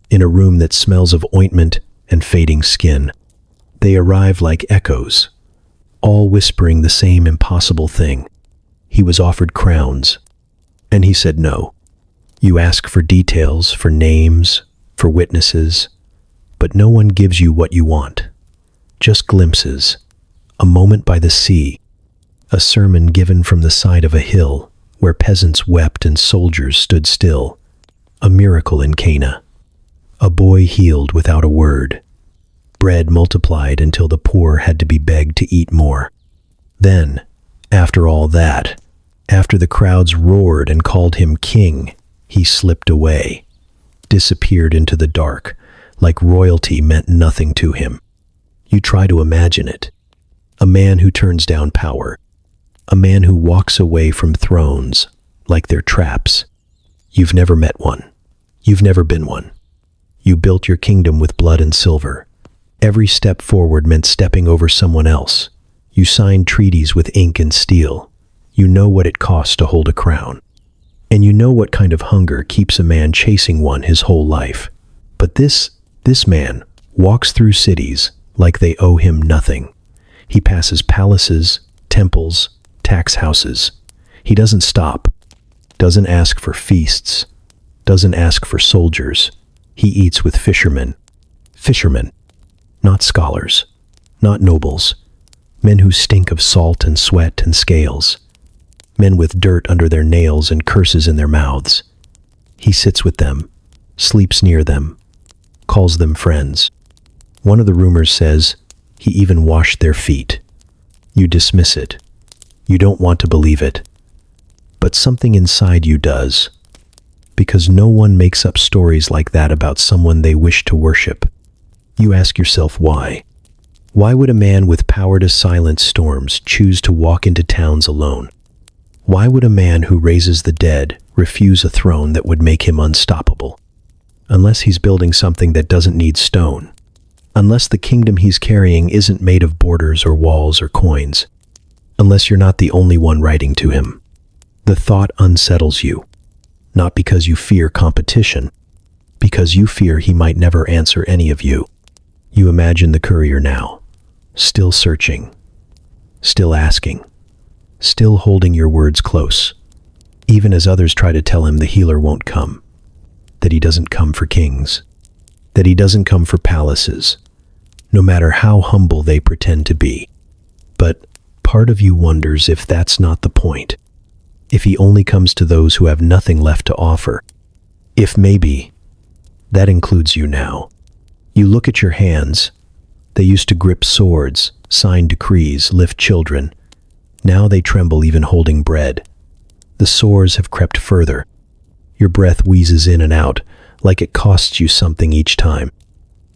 in a room that smells of ointment and fading skin. They arrive like echoes, all whispering the same impossible thing. He was offered crowns, and he said no. You ask for details, for names, for witnesses, but no one gives you what you want. Just glimpses, a moment by the sea, a sermon given from the side of a hill where peasants wept and soldiers stood still, a miracle in Cana, a boy healed without a word, bread multiplied until the poor had to be begged to eat more. Then, after all that, after the crowds roared and called him king, he slipped away, disappeared into the dark, like royalty meant nothing to him. You try to imagine it. A man who turns down power, a man who walks away from thrones like they're traps. You've never met one. You've never been one. You built your kingdom with blood and silver. Every step forward meant stepping over someone else. You signed treaties with ink and steel. You know what it costs to hold a crown. And you know what kind of hunger keeps a man chasing one his whole life. But this man walks through cities like they owe him nothing. He passes palaces, temples, tax houses. He doesn't stop, doesn't ask for feasts, doesn't ask for soldiers. He eats with fishermen. Fishermen, not scholars, not nobles, men who stink of salt and sweat and scales, men with dirt under their nails and curses in their mouths. He sits with them, sleeps near them, calls them friends. One of the rumors says, He even washed their feet. You dismiss it. You don't want to believe it. But something inside you does. Because no one makes up stories like that about someone they wish to worship. You ask yourself why. Why would a man with power to silence storms choose to walk into towns alone? Why would a man who raises the dead refuse a throne that would make him unstoppable? Unless he's building something that doesn't need stone. Unless the kingdom he's carrying isn't made of borders or walls or coins. Unless you're not the only one writing to him. The thought unsettles you. Not because you fear competition. Because you fear he might never answer any of you. You imagine the courier now. Still searching. Still asking. Still holding your words close. Even as others try to tell him the healer won't come. That he doesn't come for kings. That he doesn't come for palaces. No matter how humble they pretend to be. But part of you wonders if that's not the point. If he only comes to those who have nothing left to offer. If maybe, that includes you now. You look at your hands. They used to grip swords, sign decrees, lift children. Now they tremble even holding bread. The sores have crept further. Your breath wheezes in and out, like it costs you something each time.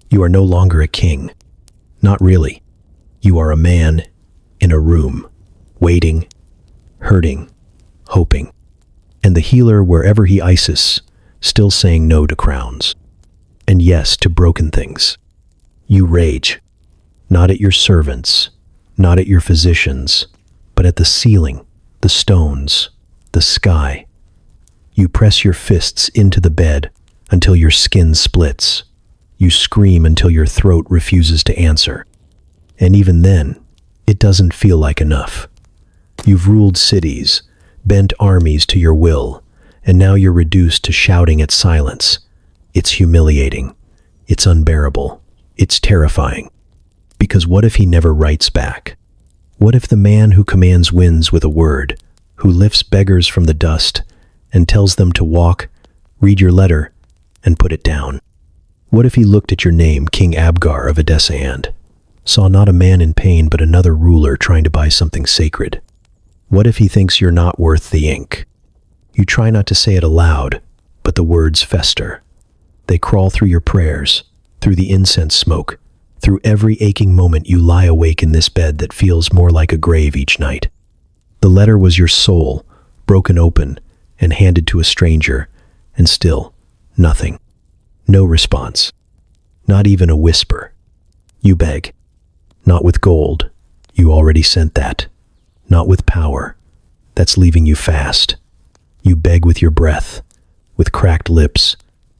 You are no longer a king. Not really. You are a man in a room, waiting, hurting, hoping. And the healer, wherever he Isis, still saying no to crowns. And yes to broken things. You rage. Not at your servants, not at your physicians, but at the ceiling, the stones, the sky. You press your fists into the bed until your skin splits. You scream until your throat refuses to answer. And even then, it doesn't feel like enough. You've ruled cities, bent armies to your will, and now you're reduced to shouting at silence. It's humiliating. It's unbearable. It's terrifying. Because what if he never writes back? What if the man who commands wins with a word, who lifts beggars from the dust and tells them to walk, read your letter, and put it down? What if he looked at your name, King Abgar of Edessa, and saw not a man in pain but another ruler trying to buy something sacred? What if he thinks you're not worth the ink? You try not to say it aloud, but the words fester. They crawl through your prayers, through the incense smoke, through every aching moment you lie awake in this bed that feels more like a grave each night. The letter was your soul, broken open and handed to a stranger, and still, nothing. No response. Not even a whisper. You beg. Not with gold. You already sent that. Not with power. That's leaving you fast. You beg with your breath, with cracked lips,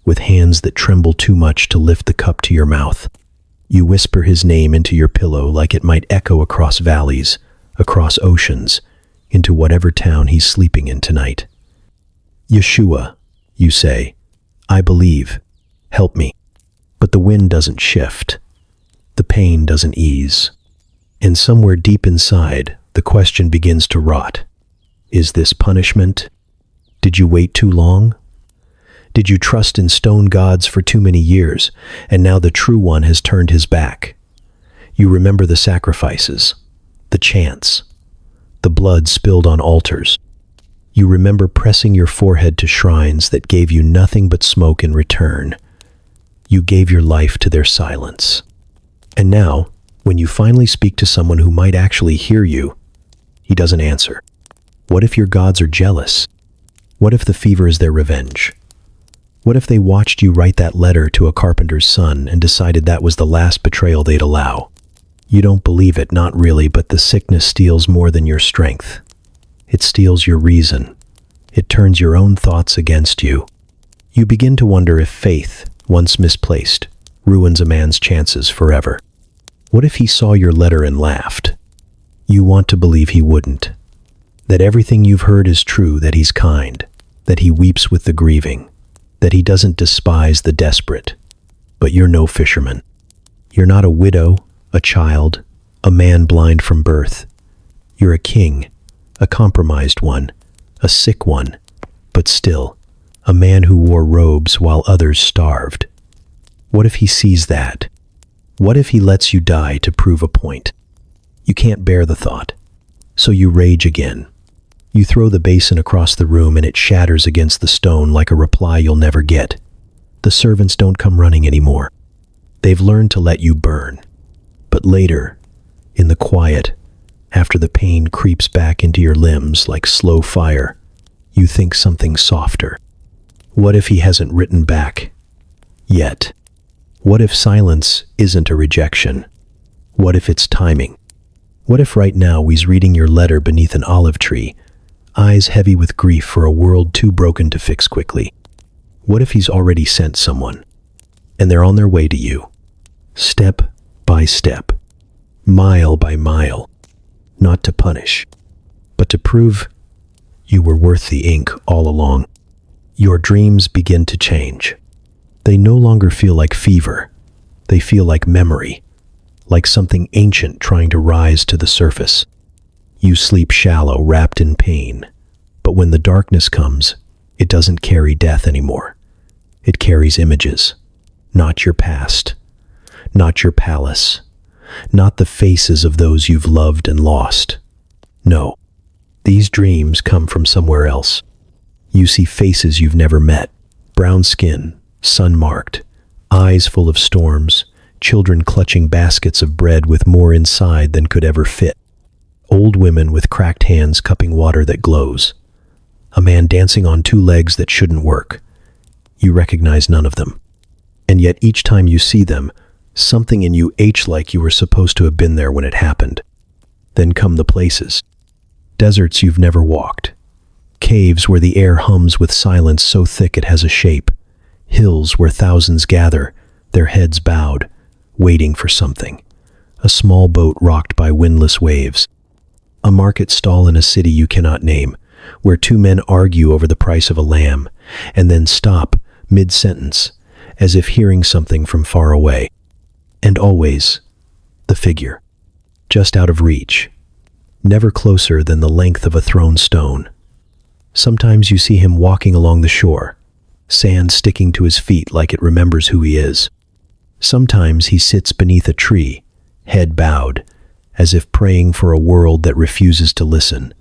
with hands that tremble too much to lift the cup to your mouth. You whisper his name into your pillow like it might echo across valleys, across oceans, into whatever town he's sleeping in tonight. Yeshua, you say, I believe. Help me. But the wind doesn't shift. The pain doesn't ease. And somewhere deep inside, the question begins to rot. Is this punishment? Did you wait too long? Did you trust in stone gods for too many years, and now the true one has turned his back? You remember the sacrifices, the chants, the blood spilled on altars. You remember pressing your forehead to shrines that gave you nothing but smoke in return. You gave your life to their silence. And now, when you finally speak to someone who might actually hear you, he doesn't answer. What if your gods are jealous? What if the fever is their revenge? What if they watched you write that letter to a carpenter's son and decided that was the last betrayal they'd allow? You don't believe it, not really, but the sickness steals more than your strength. It steals your reason. It turns your own thoughts against you. You begin to wonder if faith, once misplaced, ruins a man's chances forever. What if he saw your letter and laughed? You want to believe he wouldn't. That everything you've heard is true, that he's kind, that he weeps with the grieving, that he doesn't despise the desperate. But you're no fisherman. You're not a widow, a child, a man blind from birth. You're a king, a compromised one, a sick one, but still, a man who wore robes while others starved. What if he sees that? What if he lets you die to prove a point? You can't bear the thought, so you rage again. You throw the basin across the room and it shatters against the stone like a reply you'll never get. The servants don't come running anymore. They've learned to let you burn. But later, in the quiet, after the pain creeps back into your limbs like slow fire, you think something softer. What if he hasn't written back? Yet. What if silence isn't a rejection? What if it's timing? What if right now he's reading your letter beneath an olive tree, eyes heavy with grief for a world too broken to fix quickly? What if he's already sent someone, and they're on their way to you, step by step, mile by mile, not to punish, but to prove you were worth the ink all along? Your dreams begin to change. They no longer feel like fever. They feel like memory, like something ancient trying to rise to the surface. You sleep shallow, wrapped in pain, but when the darkness comes, it doesn't carry death anymore. It carries images, not your past, not your palace, not the faces of those you've loved and lost. No, these dreams come from somewhere else. You see faces you've never met, brown skin, sun-marked, eyes full of storms, children clutching baskets of bread with more inside than could ever fit, old women with cracked hands cupping water that glows, a man dancing on two legs that shouldn't work. You recognize none of them. And yet each time you see them, something in you aches like you were supposed to have been there when it happened. Then come the places. Deserts you've never walked. Caves where the air hums with silence so thick it has a shape. Hills where thousands gather, their heads bowed, waiting for something. A small boat rocked by windless waves. A market stall in a city you cannot name, where two men argue over the price of a lamb, and then stop, mid-sentence, as if hearing something from far away. And always, the figure, just out of reach, never closer than the length of a thrown stone. Sometimes you see him walking along the shore, sand sticking to his feet like it remembers who he is. Sometimes he sits beneath a tree, head bowed, as if praying for a world that refuses to listen.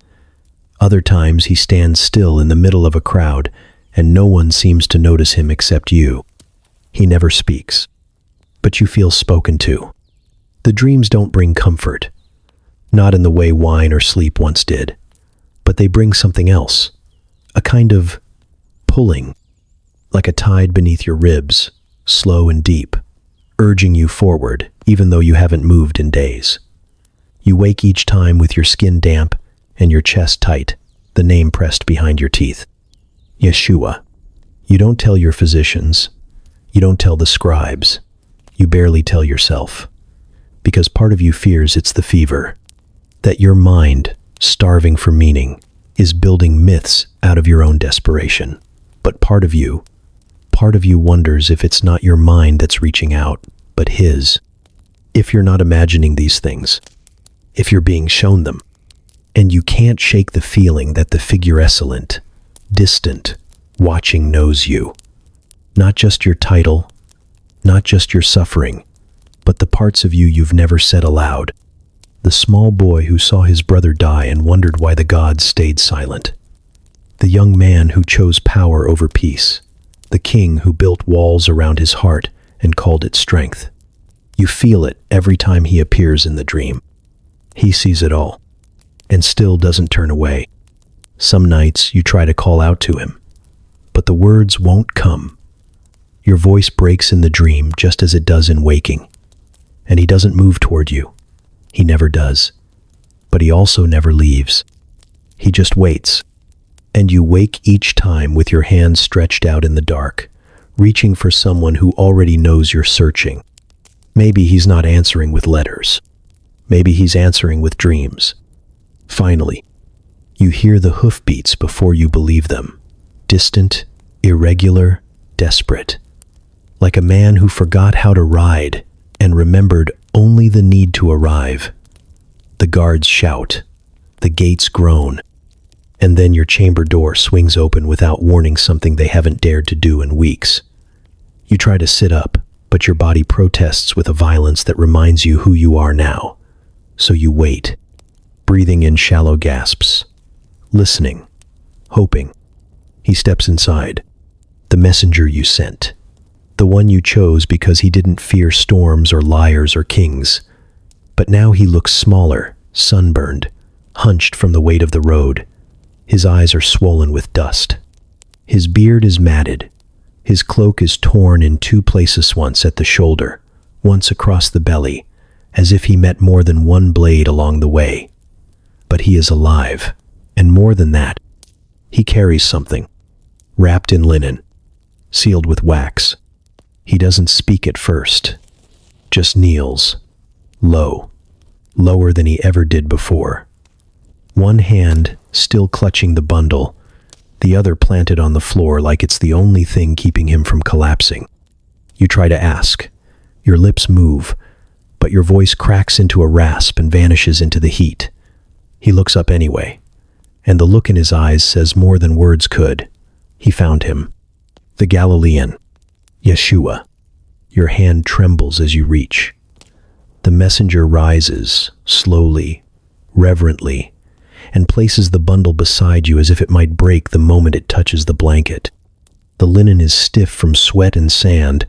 Other times he stands still in the middle of a crowd, and no one seems to notice him except you. He never speaks, but you feel spoken to. The dreams don't bring comfort, not in the way wine or sleep once did, but they bring something else, a kind of pulling, like a tide beneath your ribs, slow and deep, urging you forward even though you haven't moved in days. You wake each time with your skin damp and your chest tight, the name pressed behind your teeth. Yeshua. You don't tell your physicians. You don't tell the scribes. You barely tell yourself. Because part of you fears it's the fever. That your mind, starving for meaning, is building myths out of your own desperation. But part of you wonders if it's not your mind that's reaching out, but his. If you're not imagining these things. If you're being shown them. And you can't shake the feeling that the figure excellent, distant, watching knows you. Not just your title, not just your suffering, but the parts of you you've never said aloud. The small boy who saw his brother die and wondered why the gods stayed silent. The young man who chose power over peace. The king who built walls around his heart and called it strength. You feel it every time he appears in the dream. He sees it all, and still doesn't turn away. Some nights you try to call out to him, but the words won't come. Your voice breaks in the dream just as it does in waking, and he doesn't move toward you. He never does, but he also never leaves. He just waits, and you wake each time with your hands stretched out in the dark, reaching for someone who already knows you're searching. Maybe he's not answering with letters. Maybe he's answering with dreams. Finally, you hear the hoofbeats before you believe them. Distant, irregular, desperate. Like a man who forgot how to ride and remembered only the need to arrive. The guards shout. The gates groan. And then your chamber door swings open without warning something they haven't dared to do in weeks. You try to sit up, but your body protests with a violence that reminds you who you are now. So you wait, breathing in shallow gasps, listening, hoping. He steps inside, the messenger you sent, the one you chose because he didn't fear storms or liars or kings. But now he looks smaller, sunburned, hunched from the weight of the road. His eyes are swollen with dust. His beard is matted. His cloak is torn in two places, once at the shoulder, once across the belly, as if he met more than one blade along the way. But he is alive, and more than that, he carries something, wrapped in linen, sealed with wax. He doesn't speak at first, just kneels, low, lower than he ever did before. One hand still clutching the bundle, the other planted on the floor like it's the only thing keeping him from collapsing. You try to ask. Your lips move, but your voice cracks into a rasp and vanishes into the heat. He looks up anyway, and the look in his eyes says more than words could. He found him. The Galilean, Yeshua. Your hand trembles as you reach. The messenger rises, slowly, reverently, and places the bundle beside you as if it might break the moment it touches the blanket. The linen is stiff from sweat and sand,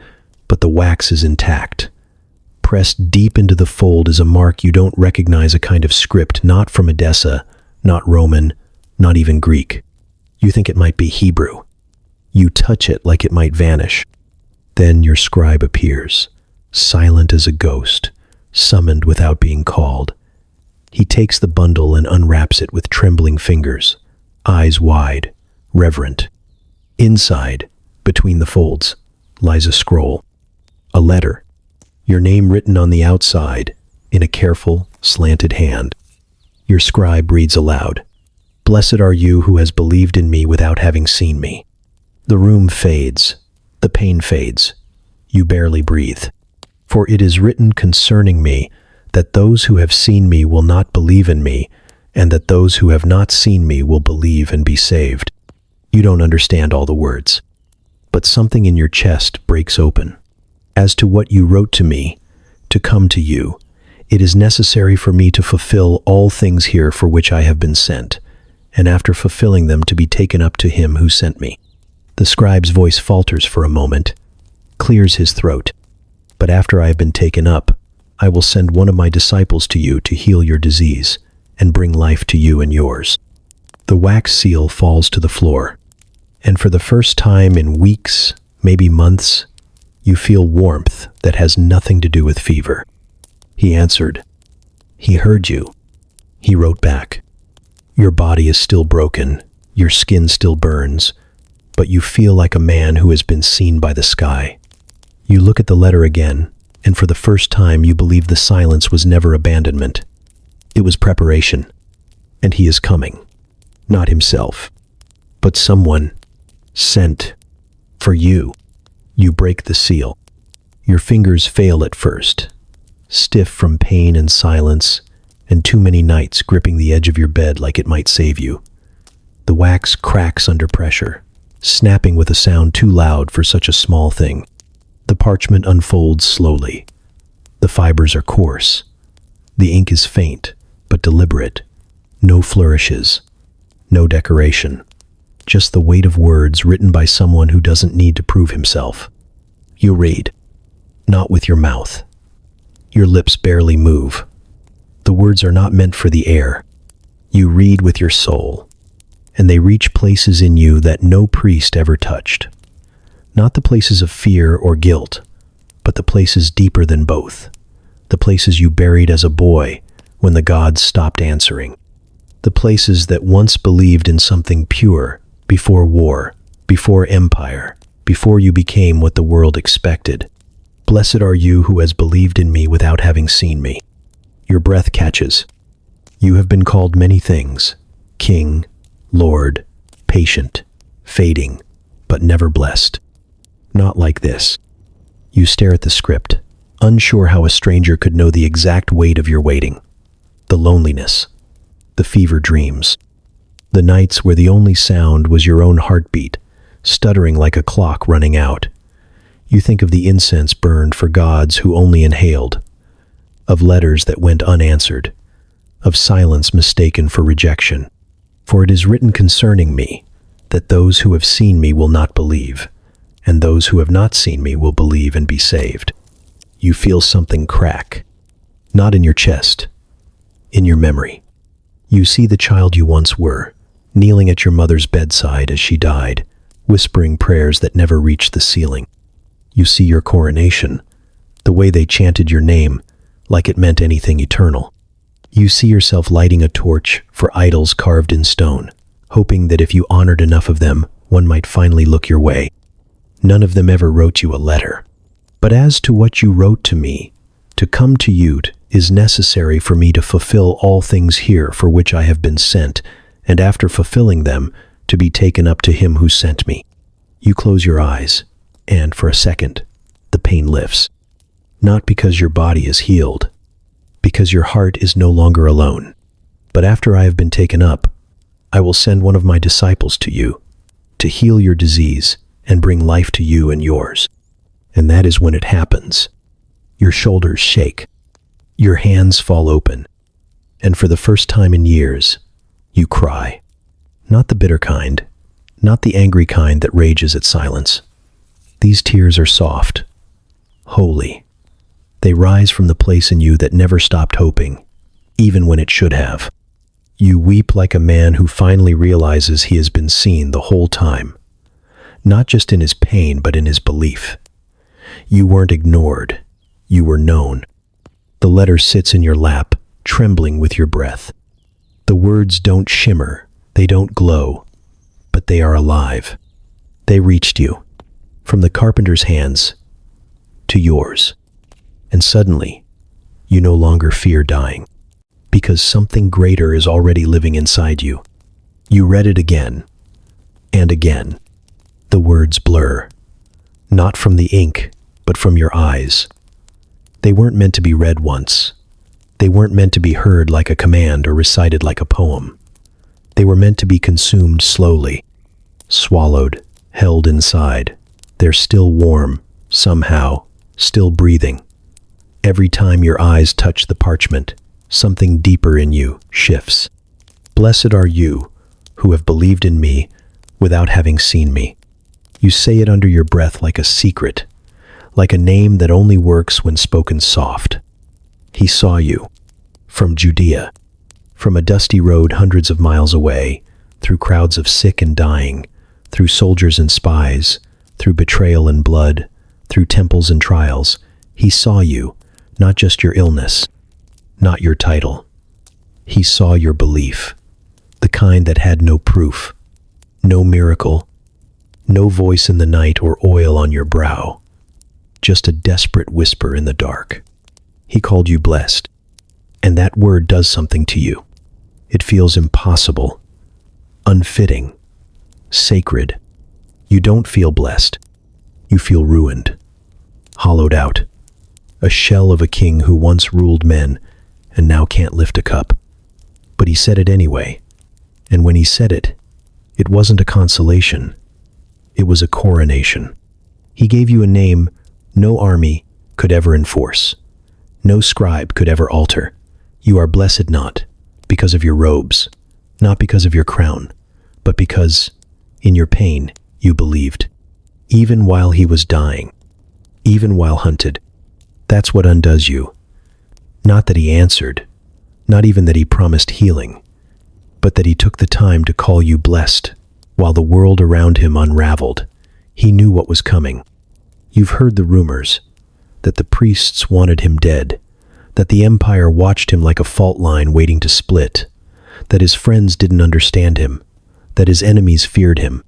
but the wax is intact. Pressed deep into the fold is a mark you don't recognize, a kind of script, not from Edessa, not Roman, not even Greek. You think it might be Hebrew. You touch it like it might vanish. Then your scribe appears, silent as a ghost, summoned without being called. He takes the bundle and unwraps it with trembling fingers, eyes wide, reverent. Inside, between the folds, lies a scroll, a letter, your name written on the outside in a careful, slanted hand. Your scribe reads aloud, "Blessed are you who has believed in me without having seen me." The room fades, the pain fades, you barely breathe. For it is written concerning me that those who have seen me will not believe in me, and that those who have not seen me will believe and be saved. You don't understand all the words, but something in your chest breaks open. As to what you wrote to me, to come to you, it is necessary for me to fulfill all things here for which I have been sent, and after fulfilling them to be taken up to him who sent me. The scribe's voice falters for a moment, clears his throat. But after I have been taken up, I will send one of my disciples to you to heal your disease and bring life to you and yours. The wax seal falls to the floor, and for the first time in weeks, maybe months, you feel warmth that has nothing to do with fever. He answered. He heard you. He wrote back. Your body is still broken, your skin still burns, but you feel like a man who has been seen by the sky. You look at the letter again, and for the first time you believe the silence was never abandonment. It was preparation. And he is coming. Not himself, but someone sent for you. You break the seal. Your fingers fail at first, stiff from pain and silence, and too many nights gripping the edge of your bed like it might save you. The wax cracks under pressure, snapping with a sound too loud for such a small thing. The parchment unfolds slowly. The fibers are coarse. The ink is faint, but deliberate. No flourishes. No decoration. Just the weight of words written by someone who doesn't need to prove himself. You read, not with your mouth. Your lips barely move. The words are not meant for the air. You read with your soul, and they reach places in you that no priest ever touched. Not the places of fear or guilt, but the places deeper than both. The places you buried as a boy when the gods stopped answering. The places that once believed in something pure, before war, before empire, before you became what the world expected. Blessed are you who has believed in me without having seen me. Your breath catches. You have been called many things, king, lord, patient, fading, but never blessed. Not like this. You stare at the script, unsure how a stranger could know the exact weight of your waiting. The loneliness, the fever dreams, the nights where the only sound was your own heartbeat, stuttering like a clock running out. You think of the incense burned for gods who only inhaled, of letters that went unanswered, of silence mistaken for rejection. For it is written concerning me that those who have seen me will not believe, and those who have not seen me will believe and be saved. You feel something crack, not in your chest, in your memory. You see the child you once were, kneeling at your mother's bedside as she died, whispering prayers that never reached the ceiling. You see your coronation, the way they chanted your name like it meant anything eternal. You see yourself lighting a torch for idols carved in stone, hoping that if you honored enough of them, one might finally look your way. None of them ever wrote you a letter. But as to what you wrote to me, to come to you is necessary for me to fulfill all things here for which I have been sent, and after fulfilling them, to be taken up to him who sent me. You close your eyes, and for a second, the pain lifts. Not because your body is healed, because your heart is no longer alone. But after I have been taken up, I will send one of my disciples to you, to heal your disease and bring life to you and yours. And that is when it happens. Your shoulders shake, your hands fall open, and for the first time in years, you cry. Not the bitter kind, not the angry kind that rages at silence. These tears are soft, holy. They rise from the place in you that never stopped hoping, even when it should have. You weep like a man who finally realizes he has been seen the whole time, not just in his pain, but in his belief. You weren't ignored, you were known. The letter sits in your lap, trembling with your breath. The words don't shimmer, they don't glow, but they are alive. They reached you, from the carpenter's hands to yours. And suddenly, you no longer fear dying, because something greater is already living inside you. You read it again, and again. The words blur, not from the ink, but from your eyes. They weren't meant to be read once. They weren't meant to be heard like a command or recited like a poem. They were meant to be consumed slowly, swallowed, held inside. They're still warm, somehow, still breathing. Every time your eyes touch the parchment, something deeper in you shifts. Blessed are you who have believed in me without having seen me. You say it under your breath like a secret, like a name that only works when spoken soft. He saw you, from Judea, from a dusty road hundreds of miles away, through crowds of sick and dying, through soldiers and spies, through betrayal and blood, through temples and trials. He saw you, not just your illness, not your title. He saw your belief, the kind that had no proof, no miracle, no voice in the night or oil on your brow, just a desperate whisper in the dark. He called you blessed, and that word does something to you. It feels impossible, unfitting, sacred. You don't feel blessed. You feel ruined, hollowed out, a shell of a king who once ruled men and now can't lift a cup. But he said it anyway, and when he said it, it wasn't a consolation. It was a coronation. He gave you a name no army could ever enforce, no scribe could ever alter. You are blessed not because of your robes, not because of your crown, but because, in your pain, you believed. Even while he was dying, even while hunted. That's what undoes you. Not that he answered, not even that he promised healing, but that he took the time to call you blessed while the world around him unraveled. He knew what was coming. You've heard the rumors that the priests wanted him dead, that the empire watched him like a fault line waiting to split, that his friends didn't understand him, that his enemies feared him.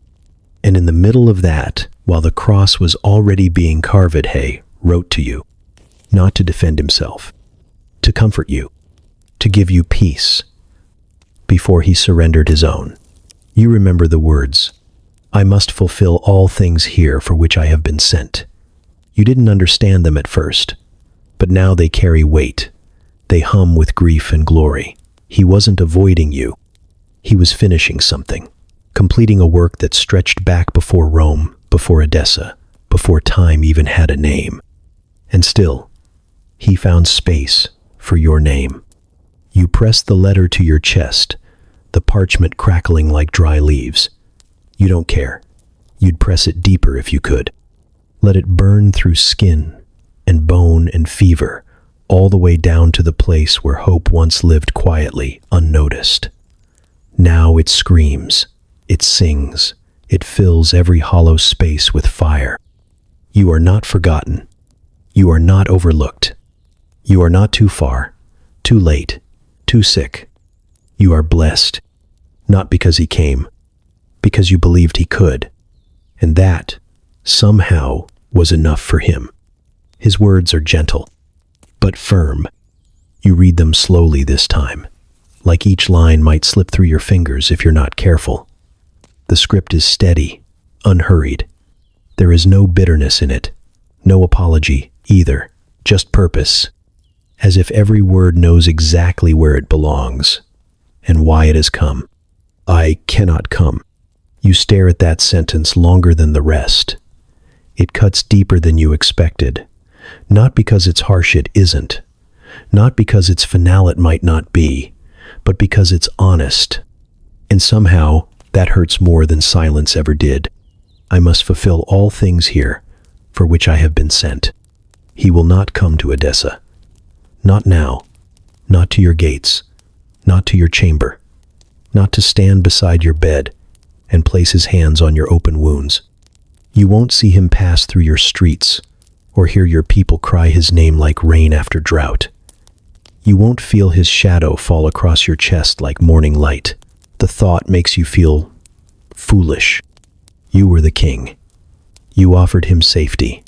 And in the middle of that, while the cross was already being carved, he wrote to you, not to defend himself, to comfort you, to give you peace, before he surrendered his own. You remember the words, I must fulfill all things here for which I have been sent. You didn't understand them at first, but now they carry weight. They hum with grief and glory. He wasn't avoiding you. He was finishing something, completing a work that stretched back before Rome, before Edessa, before time even had a name. And still, he found space for your name. You pressed the letter to your chest, the parchment crackling like dry leaves. You don't care. You'd press it deeper if you could. Let it burn through skin and bone and fever, all the way down to the place where hope once lived quietly, unnoticed. Now it screams, it sings, it fills every hollow space with fire. You are not forgotten. You are not overlooked. You are not too far, too late, too sick. You are blessed, not because he came, because you believed he could. And that, somehow, was enough for him. His words are gentle, but firm. You read them slowly this time, like each line might slip through your fingers if you're not careful. The script is steady, unhurried. There is no bitterness in it, no apology either, just purpose, as if every word knows exactly where it belongs and why it has come. I cannot come. You stare at that sentence longer than the rest. It cuts deeper than you expected, not because it's harsh it isn't, not because it's finale it might not be, but because it's honest. And somehow, that hurts more than silence ever did. I must fulfill all things here for which I have been sent. He will not come to Odessa. Not now. Not to your gates. Not to your chamber. Not to stand beside your bed and place his hands on your open wounds. You won't see him pass through your streets or hear your people cry his name like rain after drought. You won't feel his shadow fall across your chest like morning light. The thought makes you feel foolish. You were the king. You offered him safety,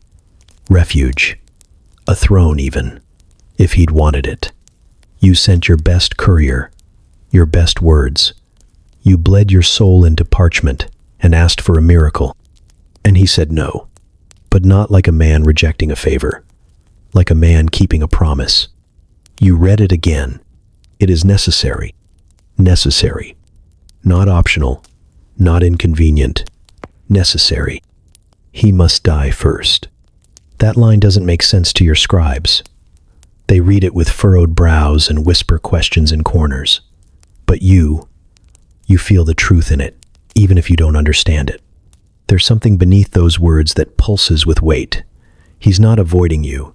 refuge, a throne even, if he'd wanted it. You sent your best courier, your best words. You bled your soul into parchment and asked for a miracle. And he said no, but not like a man rejecting a favor, like a man keeping a promise. You read it again. It is necessary. Necessary. Not optional, not inconvenient. Necessary. He must die first. That line doesn't make sense to your scribes. They read it with furrowed brows and whisper questions in corners. But you feel the truth in it, even if you don't understand it. There's something beneath those words that pulses with weight. He's not avoiding you.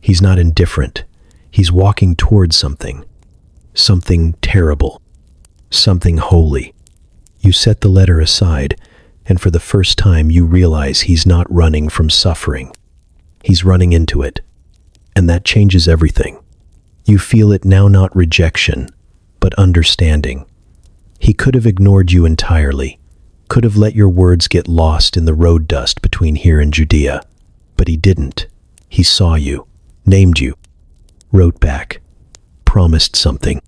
He's not indifferent. He's walking towards something. Something terrible. Something holy. You set the letter aside, and for the first time you realize he's not running from suffering. He's running into it. And that changes everything. You feel it now, not rejection, but understanding. He could have ignored you entirely, could have let your words get lost in the road dust between here and Judea, but he didn't. He saw you, named you, wrote back, promised something.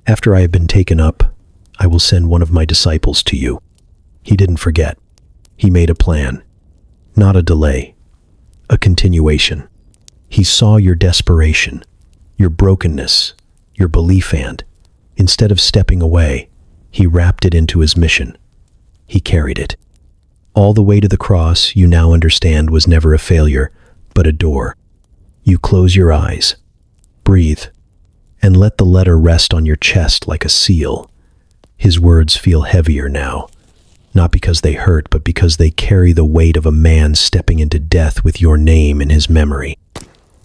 After I have been taken up, I will send one of my disciples to you. He didn't forget. He made a plan, not a delay, a continuation. He saw your desperation, your brokenness, your belief, and, instead of stepping away, he wrapped it into his mission. He carried it. All the way to the cross, you now understand, was never a failure, but a door. You close your eyes, breathe, and let the letter rest on your chest like a seal. His words feel heavier now, not because they hurt, but because they carry the weight of a man stepping into death with your name in his memory.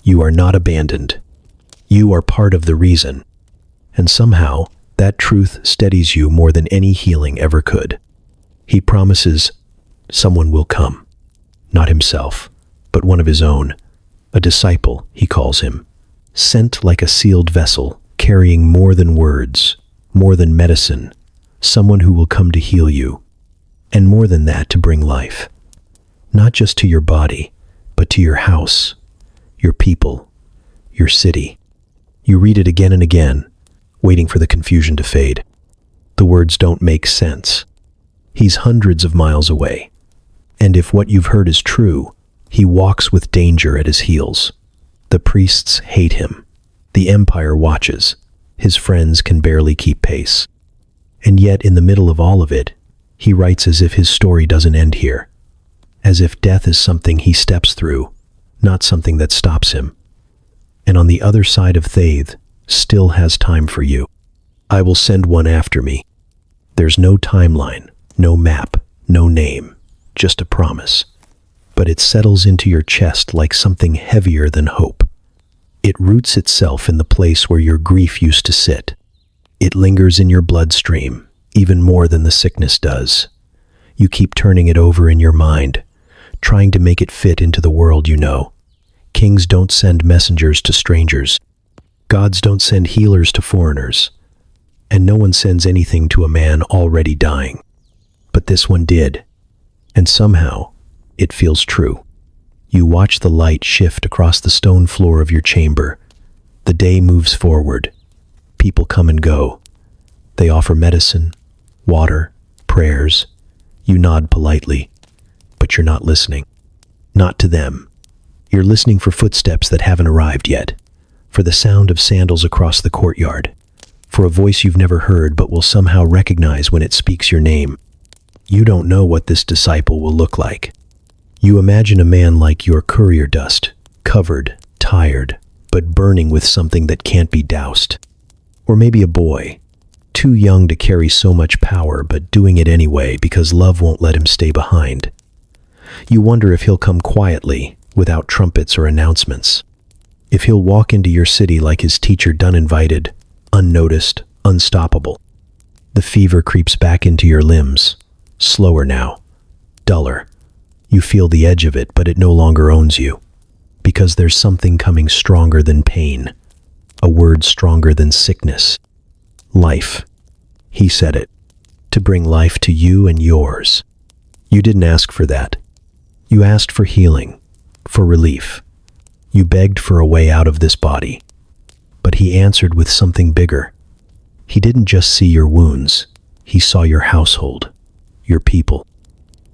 You are not abandoned. You are part of the reason. And somehow, that truth steadies you more than any healing ever could. He promises someone will come. Not himself, but one of his own. A disciple, he calls him. Sent like a sealed vessel, carrying more than words, more than medicine. Someone who will come to heal you. And more than that, to bring life. Not just to your body, but to your house, your people, your city. You read it again and again, waiting for the confusion to fade. The words don't make sense. He's hundreds of miles away. And if what you've heard is true, he walks with danger at his heels. The priests hate him. The empire watches. His friends can barely keep pace. And yet, in the middle of all of it, he writes as if his story doesn't end here. as if death is something he steps through, not something that stops him. And on the other side of Thaith still has time for you. I will send one after me. There's no timeline, no map, no name, just a promise. But it settles into your chest like something heavier than hope. It roots itself in the place where your grief used to sit. It lingers in your bloodstream, even more than the sickness does. You keep turning it over in your mind, trying to make it fit into the world you know. Kings don't send messengers to strangers. Gods don't send healers to foreigners. And no one sends anything to a man already dying. But this one did. And somehow, it feels true. You watch the light shift across the stone floor of your chamber. The day moves forward. People come and go. They offer medicine, water, prayers. You nod politely, but you're not listening. Not to them. You're listening for footsteps that haven't arrived yet, for the sound of sandals across the courtyard, for a voice you've never heard but will somehow recognize when it speaks your name. You don't know what this disciple will look like. You imagine a man like your courier dust, covered, tired, but burning with something that can't be doused. Or maybe a boy, too young to carry so much power but doing it anyway because love won't let him stay behind. You wonder if he'll come quietly, without trumpets or announcements. If he'll walk into your city like his teacher done invited, unnoticed, unstoppable. The fever creeps back into your limbs, slower now, duller. You feel the edge of it, but it no longer owns you, because there's something coming stronger than pain, a word stronger than sickness. Life. He said it, to bring life to you and yours. You didn't ask for that. You asked for healing, for relief. You begged for a way out of this body. But he answered with something bigger. He didn't just see your wounds. He saw your household, your people.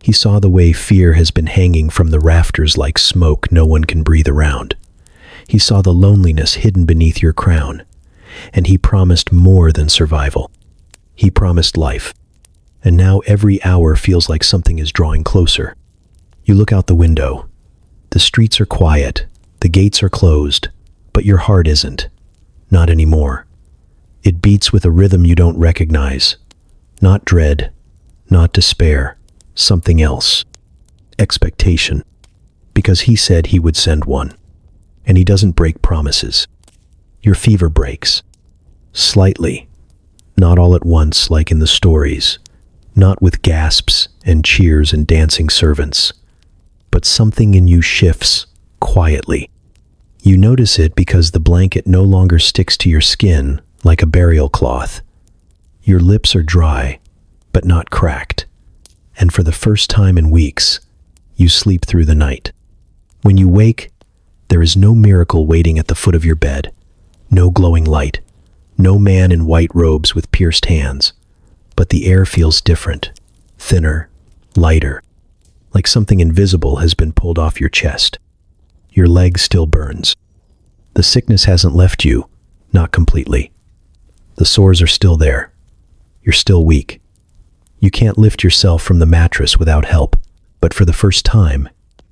He saw the way fear has been hanging from the rafters like smoke no one can breathe around. He saw the loneliness hidden beneath your crown. And he promised more than survival. He promised life. And now every hour feels like something is drawing closer. You look out the window. The streets are quiet, the gates are closed, but your heart isn't. Not anymore. It beats with a rhythm you don't recognize. Not dread, not despair, something else. Expectation. Because he said he would send one. And he doesn't break promises. Your fever breaks. Slightly. Not all at once like in the stories. Not with gasps and cheers and dancing servants. But something in you shifts, quietly. You notice it because the blanket no longer sticks to your skin like a burial cloth. Your lips are dry, but not cracked. And for the first time in weeks, you sleep through the night. When you wake, there is no miracle waiting at the foot of your bed. No glowing light. No man in white robes with pierced hands. But the air feels different, thinner, lighter. Like something invisible has been pulled off your chest. Your leg still burns. The sickness hasn't left you, not completely. The sores are still there. You're still weak. You can't lift yourself from the mattress without help, but for the first time,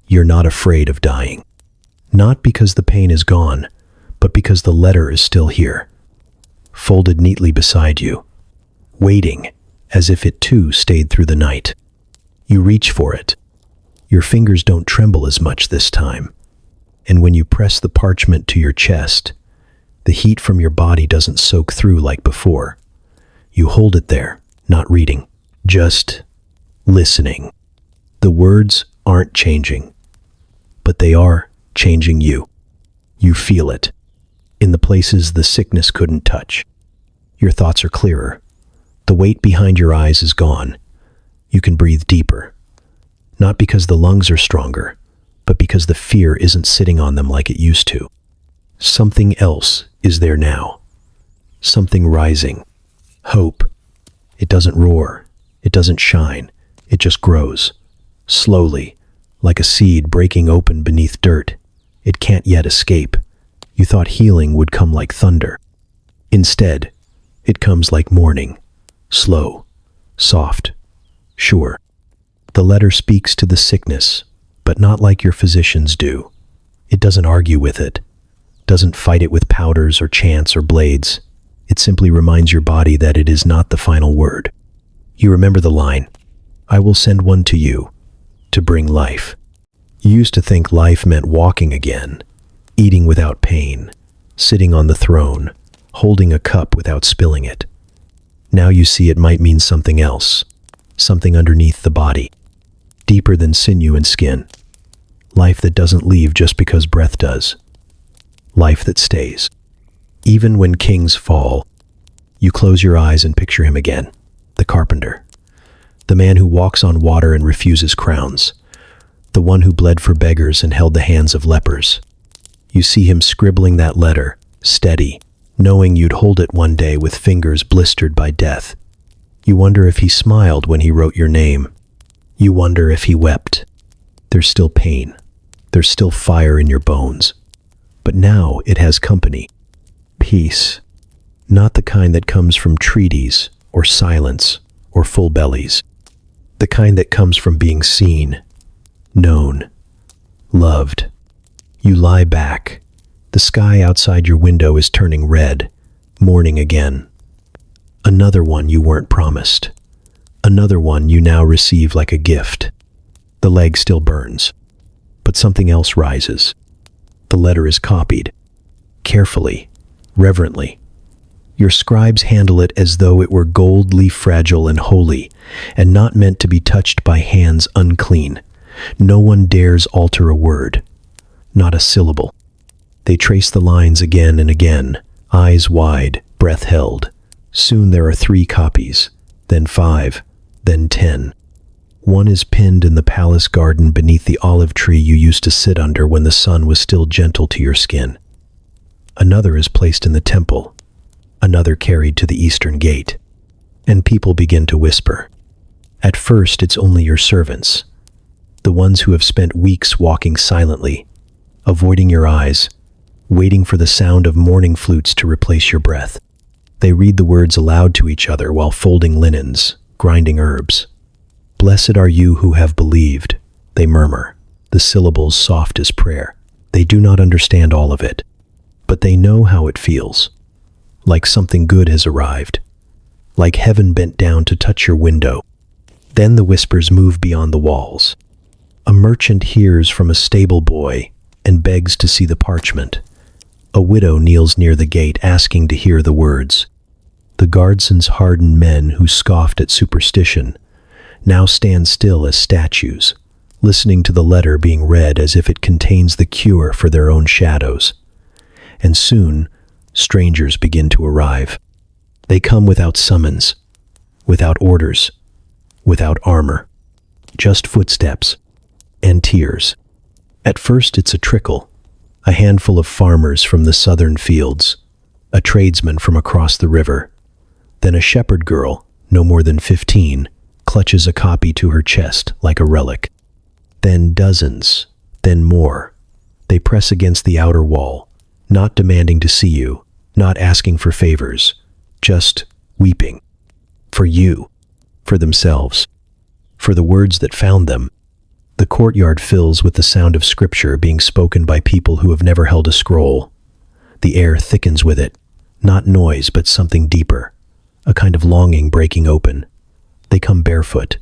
you're not afraid of dying. Not because the pain is gone, but because the letter is still here, folded neatly beside you, waiting as if it too stayed through the night. You reach for it. Your fingers don't tremble as much this time. And when you press the parchment to your chest, the heat from your body doesn't soak through like before. You hold it there, not reading, just listening. The words aren't changing, but they are changing you. You feel it, in the places the sickness couldn't touch. Your thoughts are clearer. The weight behind your eyes is gone. You can breathe deeper. Not because the lungs are stronger, but because the fear isn't sitting on them like it used to. Something else is there now. Something rising. Hope. It doesn't roar. It doesn't shine. It just grows. Slowly, like a seed breaking open beneath dirt. It can't yet escape. You thought healing would come like thunder. Instead, it comes like morning. Slow. Soft. Sure. The letter speaks to the sickness, but not like your physicians do. It doesn't argue with it, doesn't fight it with powders or chants or blades. It simply reminds your body that it is not the final word. You remember the line, "I will send one to you to bring life." You used to think life meant walking again, eating without pain, sitting on the throne, holding a cup without spilling it. Now you see it might mean something else, something underneath the body, deeper than sinew and skin. Life that doesn't leave just because breath does. Life that stays. Even when kings fall, you close your eyes and picture him again, the carpenter, the man who walks on water and refuses crowns, the one who bled for beggars and held the hands of lepers. You see him scribbling that letter, steady, knowing you'd hold it one day with fingers blistered by death. You wonder if he smiled when he wrote your name. You wonder if he wept. There's still pain. There's still fire in your bones. But now it has company. Peace. Not the kind that comes from treaties or silence or full bellies. The kind that comes from being seen, known, loved. You lie back. The sky outside your window is turning red, morning again. Another one you weren't promised. Another one you now receive like a gift. The leg still burns, but something else rises. The letter is copied, carefully, reverently. Your scribes handle it as though it were gold leaf fragile and holy, and not meant to be touched by hands unclean. No one dares alter a word, not a syllable. They trace the lines again and again, eyes wide, breath held. Soon there are 3 copies, then 5, then 10. One is pinned in the palace garden beneath the olive tree you used to sit under when the sun was still gentle to your skin. Another is placed in the temple, another carried to the eastern gate, and people begin to whisper. At first, it's only your servants, the ones who have spent weeks walking silently, avoiding your eyes, waiting for the sound of morning flutes to replace your breath. They read the words aloud to each other while folding linens, grinding herbs. "Blessed are you who have believed," they murmur, the syllables soft as prayer. They do not understand all of it, but they know how it feels. Like something good has arrived. Like heaven bent down to touch your window. Then the whispers move beyond the walls. A merchant hears from a stable boy and begs to see the parchment. A widow kneels near the gate asking to hear the words. The guardson's hardened men who scoffed at superstition now stand still as statues, listening to the letter being read as if it contains the cure for their own shadows. And soon, strangers begin to arrive. They come without summons, without orders, without armor, just footsteps and tears. At first it's a trickle, a handful of farmers from the southern fields, a tradesman from across the river. Then a shepherd girl, no more than 15, clutches a copy to her chest like a relic. Then dozens, then more. They press against the outer wall, not demanding to see you, not asking for favors, just weeping. For you, for themselves, for the words that found them. The courtyard fills with the sound of scripture being spoken by people who have never held a scroll. The air thickens with it, not noise but something deeper, a kind of longing breaking open. They come barefoot.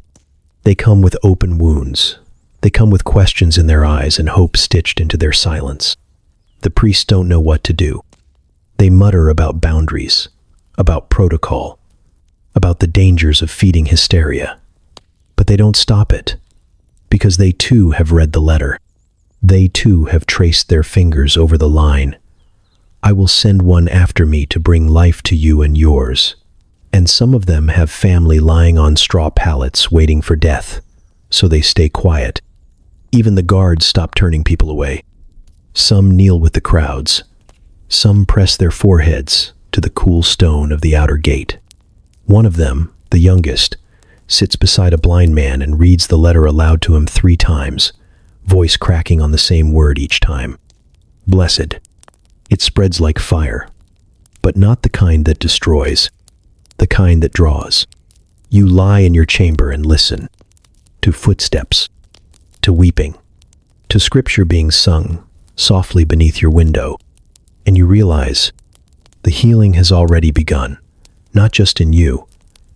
They come with open wounds. They come with questions in their eyes and hope stitched into their silence. The priests don't know what to do. They mutter about boundaries, about protocol, about the dangers of feeding hysteria. But they don't stop it, because they too have read the letter. They too have traced their fingers over the line. I will send one after me to bring life to you and yours. And some of them have family lying on straw pallets waiting for death, so they stay quiet. Even the guards stop turning people away. Some kneel with the crowds. Some press their foreheads to the cool stone of the outer gate. One of them, the youngest, sits beside a blind man and reads the letter aloud to him 3 times, voice cracking on the same word each time. Blessed. It spreads like fire, but not the kind that destroys, the kind that draws. You lie in your chamber and listen. to footsteps, to weeping, to scripture being sung softly beneath your window, and you realize the healing has already begun, not just in you,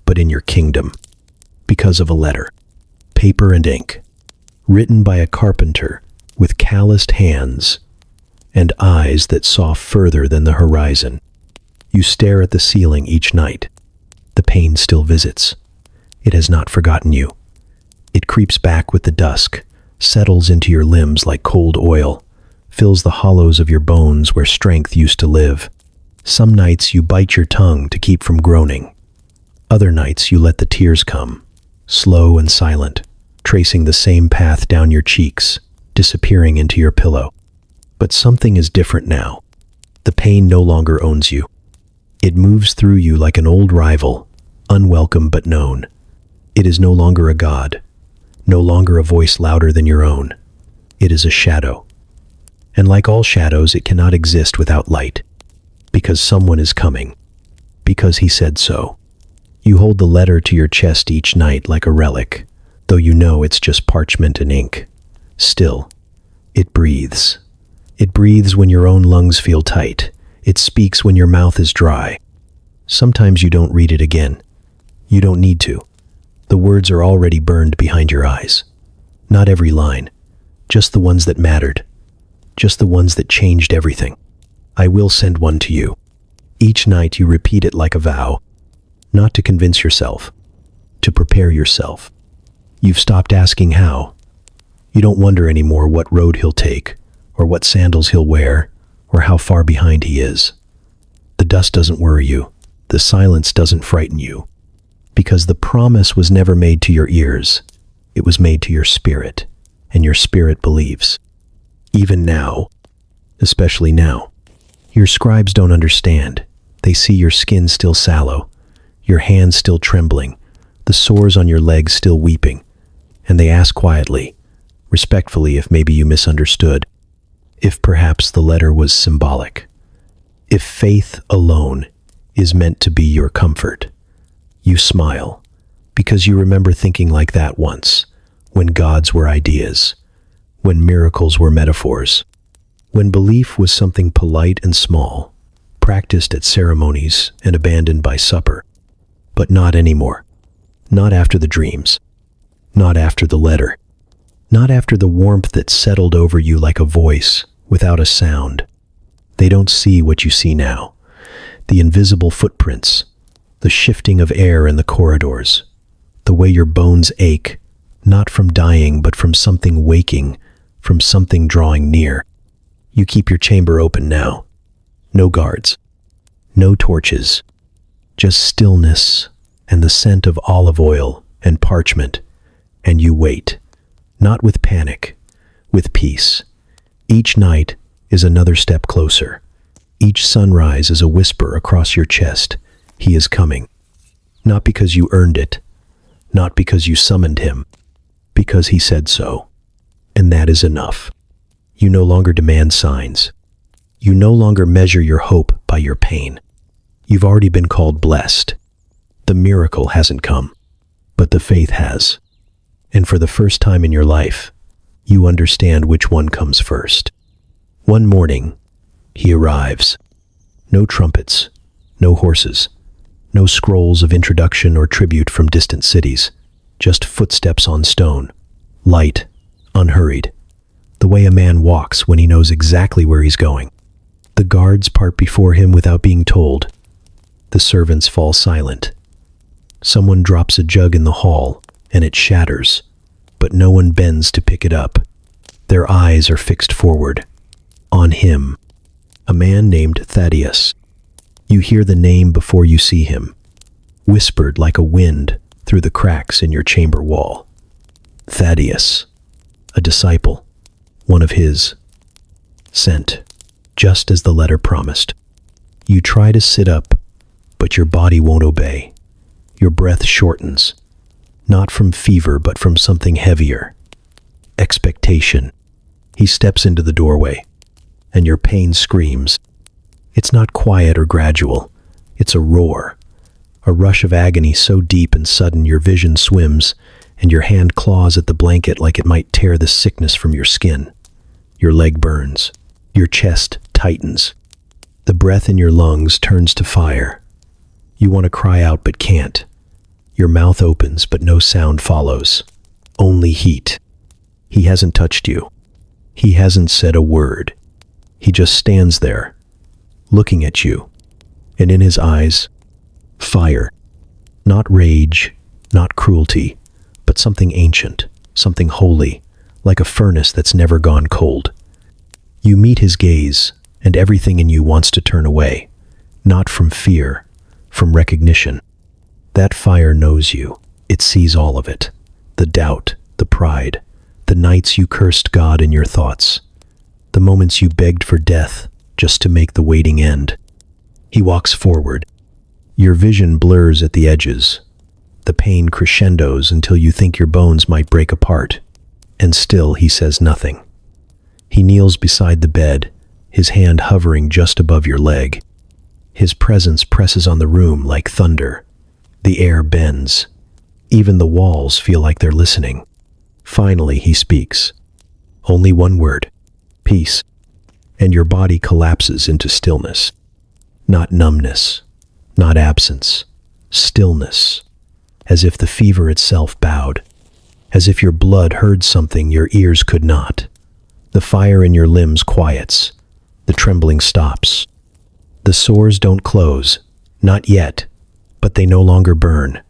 but in your kingdom, because of a letter, paper and ink, written by a carpenter with calloused hands and eyes that saw further than the horizon. You stare at the ceiling each night. The pain still visits. It has not forgotten you. It creeps back with the dusk, settles into your limbs like cold oil, fills the hollows of your bones where strength used to live. Some nights you bite your tongue to keep from groaning. Other nights you let the tears come, slow and silent, tracing the same path down your cheeks, disappearing into your pillow. But something is different now. The pain no longer owns you. It moves through you like an old rival, unwelcome but known. It is no longer a god, no longer a voice louder than your own. It is a shadow. And like all shadows, it cannot exist without light, because someone is coming, because he said so. You hold the letter to your chest each night like a relic, though you know it's just parchment and ink. Still, it breathes. It breathes when your own lungs feel tight. It speaks when your mouth is dry. Sometimes you don't read it again. You don't need to. The words are already burned behind your eyes. Not every line, just the ones that mattered, just the ones that changed everything. I will send one to you. Each night you repeat it like a vow, not to convince yourself, to prepare yourself. You've stopped asking how. You don't wonder anymore what road he'll take, or what sandals he'll wear, or how far behind he is. The dust doesn't worry you. The silence doesn't frighten you. Because the promise was never made to your ears. It was made to your spirit, and your spirit believes. Even now, especially now, your scribes don't understand. They see your skin still sallow, your hands still trembling, the sores on your legs still weeping, and they ask quietly, respectfully if maybe you misunderstood, if perhaps the letter was symbolic, if faith alone is meant to be your comfort. You smile, because you remember thinking like that once, when gods were ideas, when miracles were metaphors, when belief was something polite and small, practiced at ceremonies and abandoned by supper. But not anymore. Not after the dreams. Not after the letter. Not after the warmth that settled over you like a voice without a sound. They don't see what you see now. The invisible footprints, the shifting of air in the corridors, the way your bones ache, not from dying but from something waking, from something drawing near. You keep your chamber open now. No guards, no torches, just stillness and the scent of olive oil and parchment, and you wait, not with panic, with peace. Each night is another step closer. Each sunrise is a whisper across your chest. He is coming. Not because you earned it, not because you summoned him, because he said so. And that is enough. You no longer demand signs. You no longer measure your hope by your pain. You've already been called blessed. The miracle hasn't come, but the faith has. And for the first time in your life, you understand which one comes first. One morning, he arrives. No trumpets, no horses, no scrolls of introduction or tribute from distant cities, just footsteps on stone, light, unhurried, the way a man walks when he knows exactly where he's going. The guards part before him without being told. The servants fall silent. Someone drops a jug in the hall, and it shatters, but no one bends to pick it up. Their eyes are fixed forward, on him, a man named Thaddeus. You hear the name before you see him, whispered like a wind through the cracks in your chamber wall. Thaddeus, a disciple, one of his, sent, just as the letter promised. You try to sit up, but your body won't obey. Your breath shortens, not from fever, but from something heavier. Expectation. He steps into the doorway, and your pain screams. It's not quiet or gradual. It's a roar, a rush of agony so deep and sudden your vision swims, and your hand claws at the blanket like it might tear the sickness from your skin. Your leg burns. Your chest tightens. The breath in your lungs turns to fire. You want to cry out but can't. Your mouth opens but no sound follows. Only heat. He hasn't touched you. He hasn't said a word. He just stands there, looking at you. And in his eyes, fire. Not rage, not cruelty, but something ancient, something holy, like a furnace that's never gone cold. You meet his gaze, and everything in you wants to turn away, not from fear, from recognition. That fire knows you. It sees all of it. The doubt, the pride, the nights you cursed God in your thoughts, the moments you begged for death just to make the waiting end. He walks forward. Your vision blurs at the edges. The pain crescendos until you think your bones might break apart. And still he says nothing. He kneels beside the bed, his hand hovering just above your leg. His presence presses on the room like thunder. The air bends. Even the walls feel like they're listening. Finally, he speaks. Only one word. Peace. And your body collapses into stillness. Not numbness. Not absence. Stillness. As if the fever itself bowed. As if your blood heard something your ears could not. The fire in your limbs quiets. The trembling stops. The sores don't close. Not yet. But they no longer burn.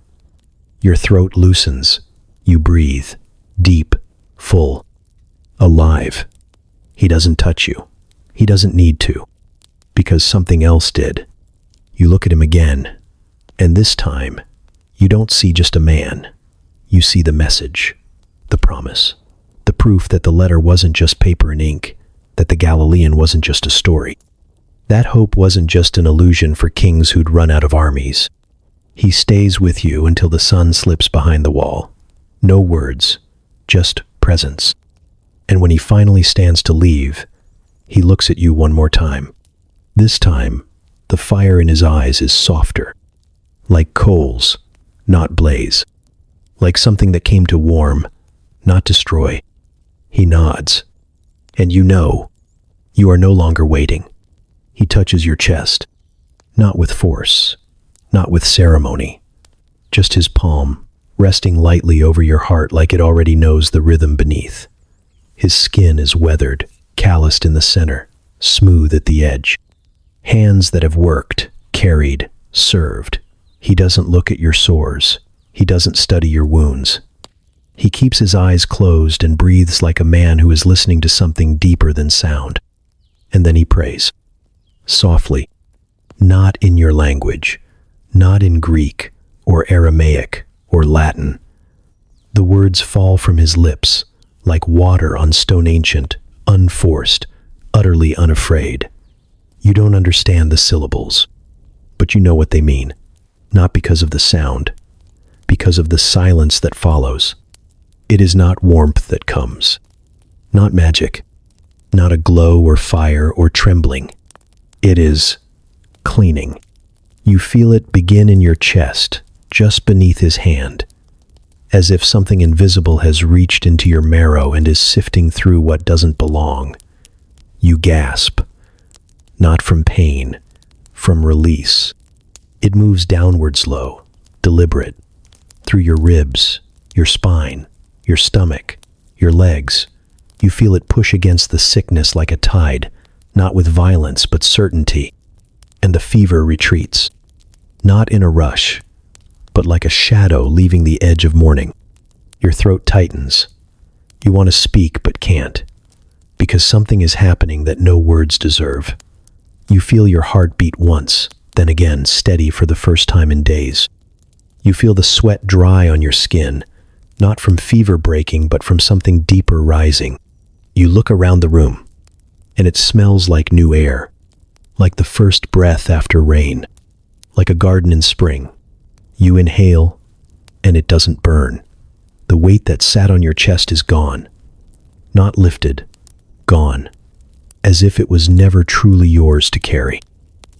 Your throat loosens. You breathe. Deep. Full. Alive. He doesn't touch you. He doesn't need to. Because something else did. You look at him again. And this time, you don't see just a man. You see the message. The promise. The proof that the letter wasn't just paper and ink. That the Galilean wasn't just a story. That hope wasn't just an illusion for kings who'd run out of armies. He stays with you until the sun slips behind the wall. No words, just presence. And when he finally stands to leave, he looks at you one more time. This time, the fire in his eyes is softer. Like coals, not blaze. Like something that came to warm, not destroy. He nods. And you know, you are no longer waiting. He touches your chest. Not with force, not with ceremony. Just his palm, resting lightly over your heart like it already knows the rhythm beneath. His skin is weathered, calloused in the center, smooth at the edge. Hands that have worked, carried, served. He doesn't look at your sores. He doesn't study your wounds. He keeps his eyes closed and breathes like a man who is listening to something deeper than sound. And then he prays. Softly. Not in your language. Not in Greek, or Aramaic, or Latin. The words fall from his lips, like water on stone ancient, unforced, utterly unafraid. You don't understand the syllables, but you know what they mean. Not because of the sound, because of the silence that follows. It is not warmth that comes, not magic, not a glow or fire or trembling. It is cleaning. You feel it begin in your chest, just beneath his hand, as if something invisible has reached into your marrow and is sifting through what doesn't belong. You gasp, not from pain, from release. It moves downward slow, deliberate, through your ribs, your spine, your stomach, your legs. You feel it push against the sickness like a tide, not with violence but certainty. And the fever retreats, not in a rush, but like a shadow leaving the edge of morning. Your throat tightens. You want to speak but can't, because something is happening that no words deserve. You feel your heart beat once, then again steady for the first time in days. You feel the sweat dry on your skin, not from fever breaking, but from something deeper rising. You look around the room, and it smells like new air, like the first breath after rain, like a garden in spring. You inhale, and it doesn't burn. The weight that sat on your chest is gone. Not lifted, gone, as if it was never truly yours to carry.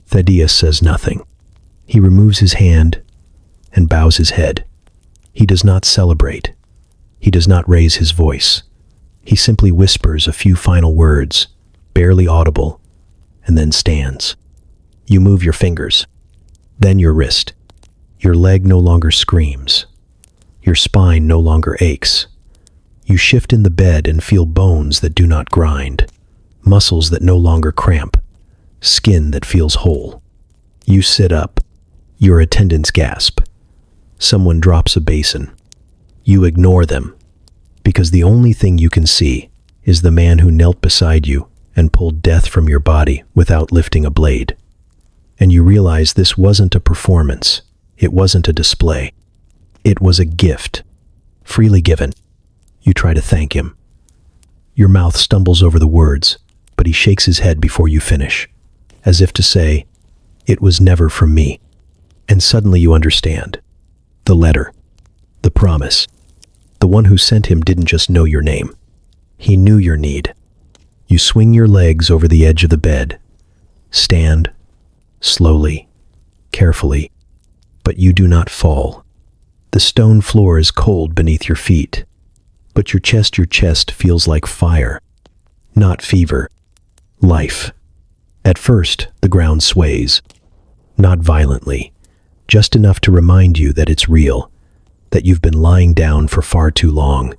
Thaddeus says nothing. He removes his hand and bows his head. He does not celebrate. He does not raise his voice. He simply whispers a few final words, barely audible, and then stands. You move your fingers, then your wrist. Your leg no longer screams. Your spine no longer aches. You shift in the bed and feel bones that do not grind, muscles that no longer cramp, skin that feels whole. You sit up. Your attendants gasp. Someone drops a basin. You ignore them, because the only thing you can see is the man who knelt beside you and pulled death from your body without lifting a blade. And you realize this wasn't a performance. It wasn't a display. It was a gift, freely given. You try to thank him. Your mouth stumbles over the words, but he shakes his head before you finish, as if to say, "It was never from me." And suddenly you understand. The letter, the promise. The one who sent him didn't just know your name. He knew your need. You swing your legs over the edge of the bed. Stand, slowly, carefully, but you do not fall. The stone floor is cold beneath your feet, but your chest feels like fire, not fever, life. At first, the ground sways, not violently, just enough to remind you that it's real, that you've been lying down for far too long.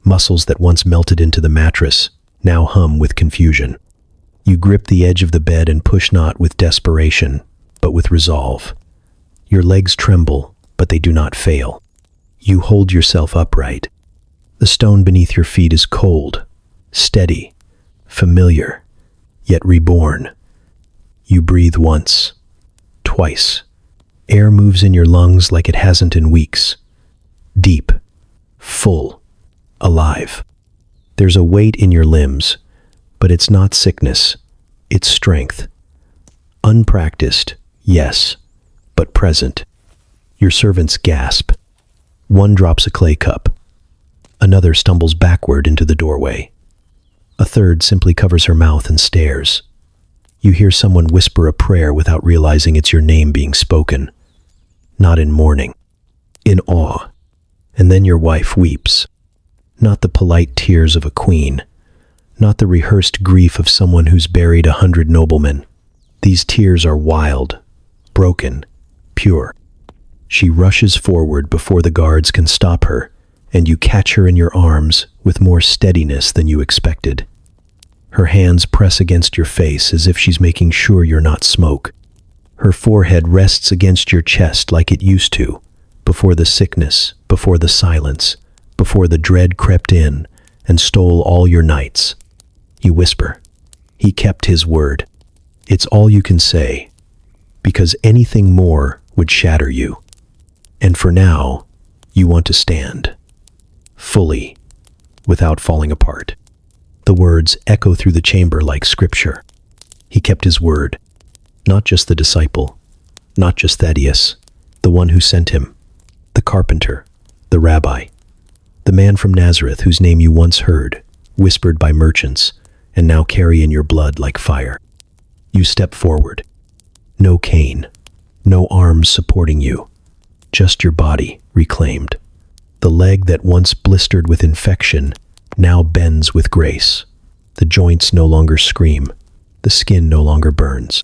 Muscles that once melted into the mattress now hum with confusion. You grip the edge of the bed and push not with desperation, but with resolve. Your legs tremble, but they do not fail. You hold yourself upright. The stone beneath your feet is cold, steady, familiar, yet reborn. You breathe once, twice. Air moves in your lungs like it hasn't in weeks. Deep, full, alive. There's a weight in your limbs, but it's not sickness, it's strength. Unpracticed, yes, but present. Your servants gasp. One drops a clay cup. Another stumbles backward into the doorway. A third simply covers her mouth and stares. You hear someone whisper a prayer without realizing it's your name being spoken. Not in mourning, in awe. And then your wife weeps. Not the polite tears of a queen, not the rehearsed grief of someone who's buried 100 noblemen. These tears are wild, broken, pure. She rushes forward before the guards can stop her, and you catch her in your arms with more steadiness than you expected. Her hands press against your face as if she's making sure you're not smoke. Her forehead rests against your chest like it used to, before the sickness, before the silence, before the dread crept in and stole all your nights. You whisper, "He kept his word." It's all you can say, because anything more would shatter you. And for now, you want to stand, fully, without falling apart. The words echo through the chamber like scripture. He kept his word, not just the disciple, not just Thaddeus, the one who sent him, the carpenter, the rabbi, the man from Nazareth whose name you once heard, whispered by merchants, and now carry in your blood like fire. You step forward. No cane, no arms supporting you, just your body reclaimed. The leg that once blistered with infection now bends with grace. The joints no longer scream, the skin no longer burns.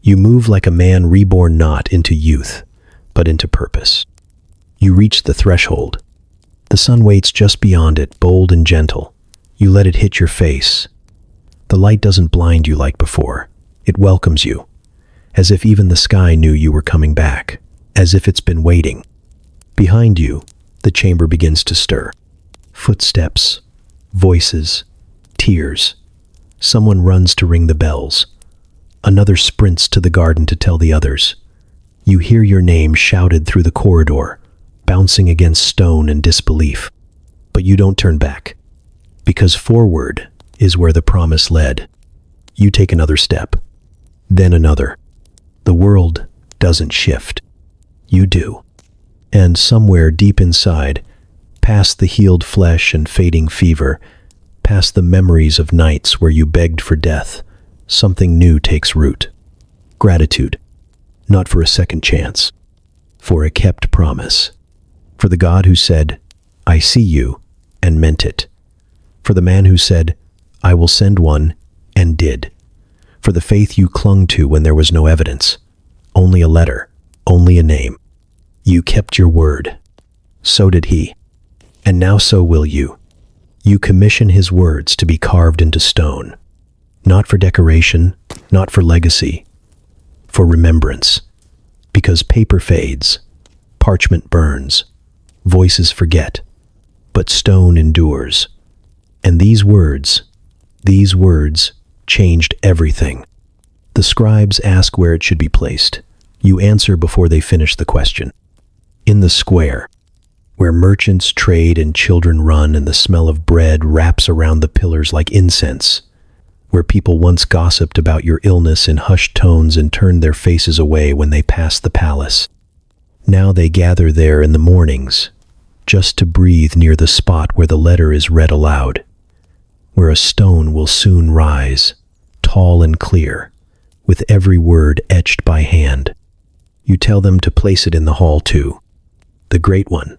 You move like a man reborn not into youth, but into purpose. You reach the threshold. The sun waits just beyond it, bold and gentle. You let it hit your face. The light doesn't blind you like before. It welcomes you, as if even the sky knew you were coming back, as if it's been waiting. Behind you, the chamber begins to stir. Footsteps, voices, tears. Someone runs to ring the bells. Another sprints to the garden to tell the others. You hear your name shouted through the corridor, bouncing against stone and disbelief. But you don't turn back, because forward is where the promise led. You take another step, then another. The world doesn't shift. You do. And somewhere deep inside, past the healed flesh and fading fever, past the memories of nights where you begged for death, something new takes root. Gratitude, not for a second chance, for a kept promise. For the God who said, "I see you," and meant it. For the man who said, "I will send one," and did. For the faith you clung to when there was no evidence. Only a letter, only a name. You kept your word. So did he. And now so will you. You commission his words to be carved into stone. Not for decoration, not for legacy, for remembrance. Because paper fades, parchment burns, voices forget, but stone endures. And these words changed everything. The scribes ask where it should be placed. You answer before they finish the question. In the square, where merchants trade and children run and the smell of bread wraps around the pillars like incense, where people once gossiped about your illness in hushed tones and turned their faces away when they passed the palace. Now they gather there in the mornings, just to breathe near the spot where the letter is read aloud, where a stone will soon rise, tall and clear, with every word etched by hand. You tell them to place it in the hall too, the great one,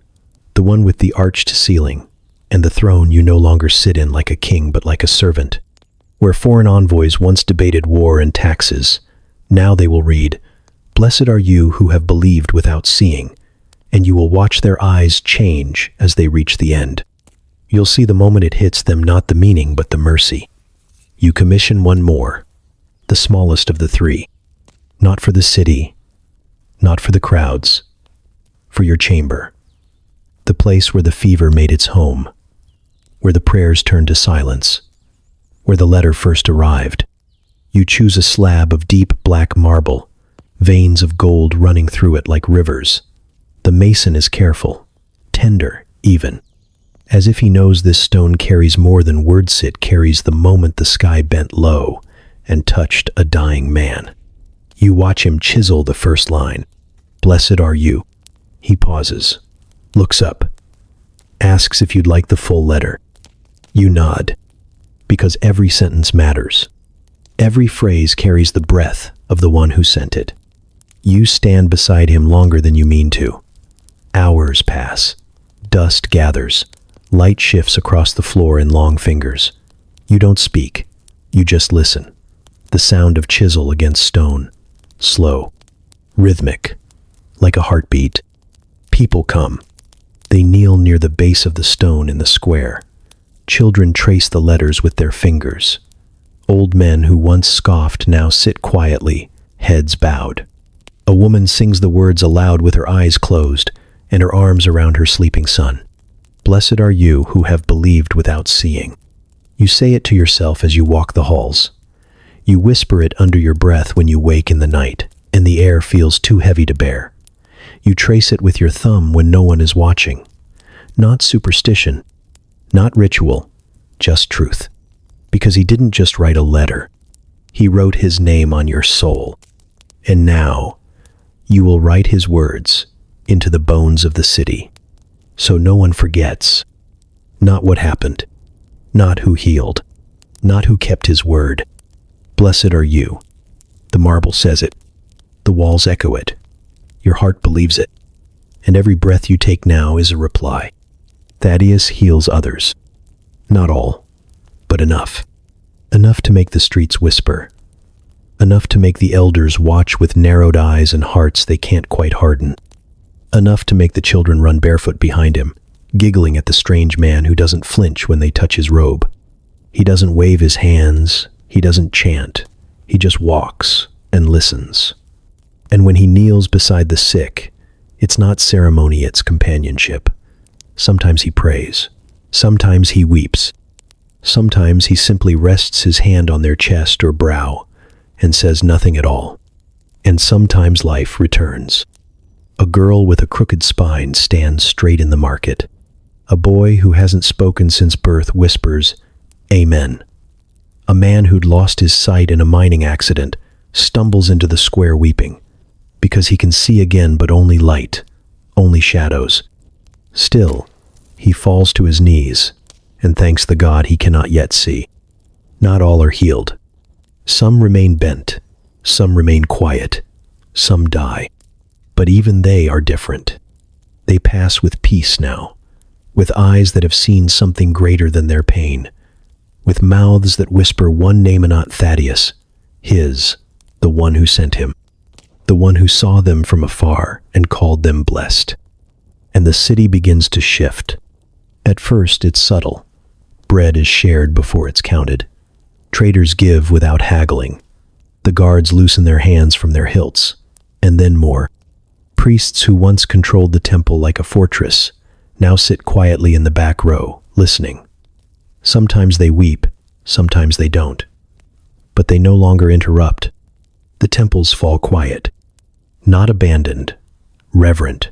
the one with the arched ceiling, and the throne you no longer sit in like a king but like a servant. Where foreign envoys once debated war and taxes, now they will read, "Blessed are you who have believed without seeing," and you will watch their eyes change as they reach the end. You'll see the moment it hits them not the meaning but the mercy. You commission one more, the smallest of the three, not for the city, not for the crowds, for your chamber, the place where the fever made its home, where the prayers turned to silence, where the letter first arrived. You choose a slab of deep black marble, veins of gold running through it like rivers. The mason is careful, tender even, as if he knows this stone carries more than words it carries the moment the sky bent low and touched a dying man. You watch him chisel the first line, "Blessed are you." He pauses, looks up, asks if you'd like the full letter. You nod, because every sentence matters. Every phrase carries the breath of the one who sent it. You stand beside him longer than you mean to. Hours pass. Dust gathers. Light shifts across the floor in long fingers. You don't speak. You just listen. The sound of chisel against stone. Slow. Rhythmic. Like a heartbeat. People come. They kneel near the base of the stone in the square. Children trace the letters with their fingers. Old men who once scoffed now sit quietly, heads bowed. A woman sings the words aloud with her eyes closed and her arms around her sleeping son. "Blessed are you who have believed without seeing." You say it to yourself as you walk the halls. You whisper it under your breath when you wake in the night and the air feels too heavy to bear. You trace it with your thumb when no one is watching. Not superstition, not ritual, just truth. Because he didn't just write a letter. He wrote his name on your soul. And now, you will write his words into the bones of the city. So no one forgets. Not what happened. Not who healed. Not who kept his word. Blessed are you. The marble says it. The walls echo it. Your heart believes it. And every breath you take now is a reply. Thaddeus heals others. Not all, but enough. Enough to make the streets whisper. Enough to make the elders watch with narrowed eyes and hearts they can't quite harden. Enough to make the children run barefoot behind him, giggling at the strange man who doesn't flinch when they touch his robe. He doesn't wave his hands, he doesn't chant, he just walks and listens. And when he kneels beside the sick, it's not ceremony, it's companionship. Sometimes he prays. Sometimes he weeps. Sometimes he simply rests his hand on their chest or brow and says nothing at all. And sometimes life returns. A girl with a crooked spine stands straight in the market. A boy who hasn't spoken since birth whispers, "Amen." A man who'd lost his sight in a mining accident stumbles into the square weeping, because he can see again but only light, only shadows. Still, he falls to his knees and thanks the God he cannot yet see. Not all are healed. Some remain bent, some remain quiet, some die. But even they are different. They pass with peace now, with eyes that have seen something greater than their pain, with mouths that whisper one name and not Thaddeus, his, the one who sent him, the one who saw them from afar and called them blessed. And the city begins to shift. At first, it's subtle. Bread is shared before it's counted. Traders give without haggling. The guards loosen their hands from their hilts, and then more. Priests who once controlled the temple like a fortress now sit quietly in the back row, listening. Sometimes they weep, sometimes they don't. But they no longer interrupt. The temples fall quiet, not abandoned, reverent,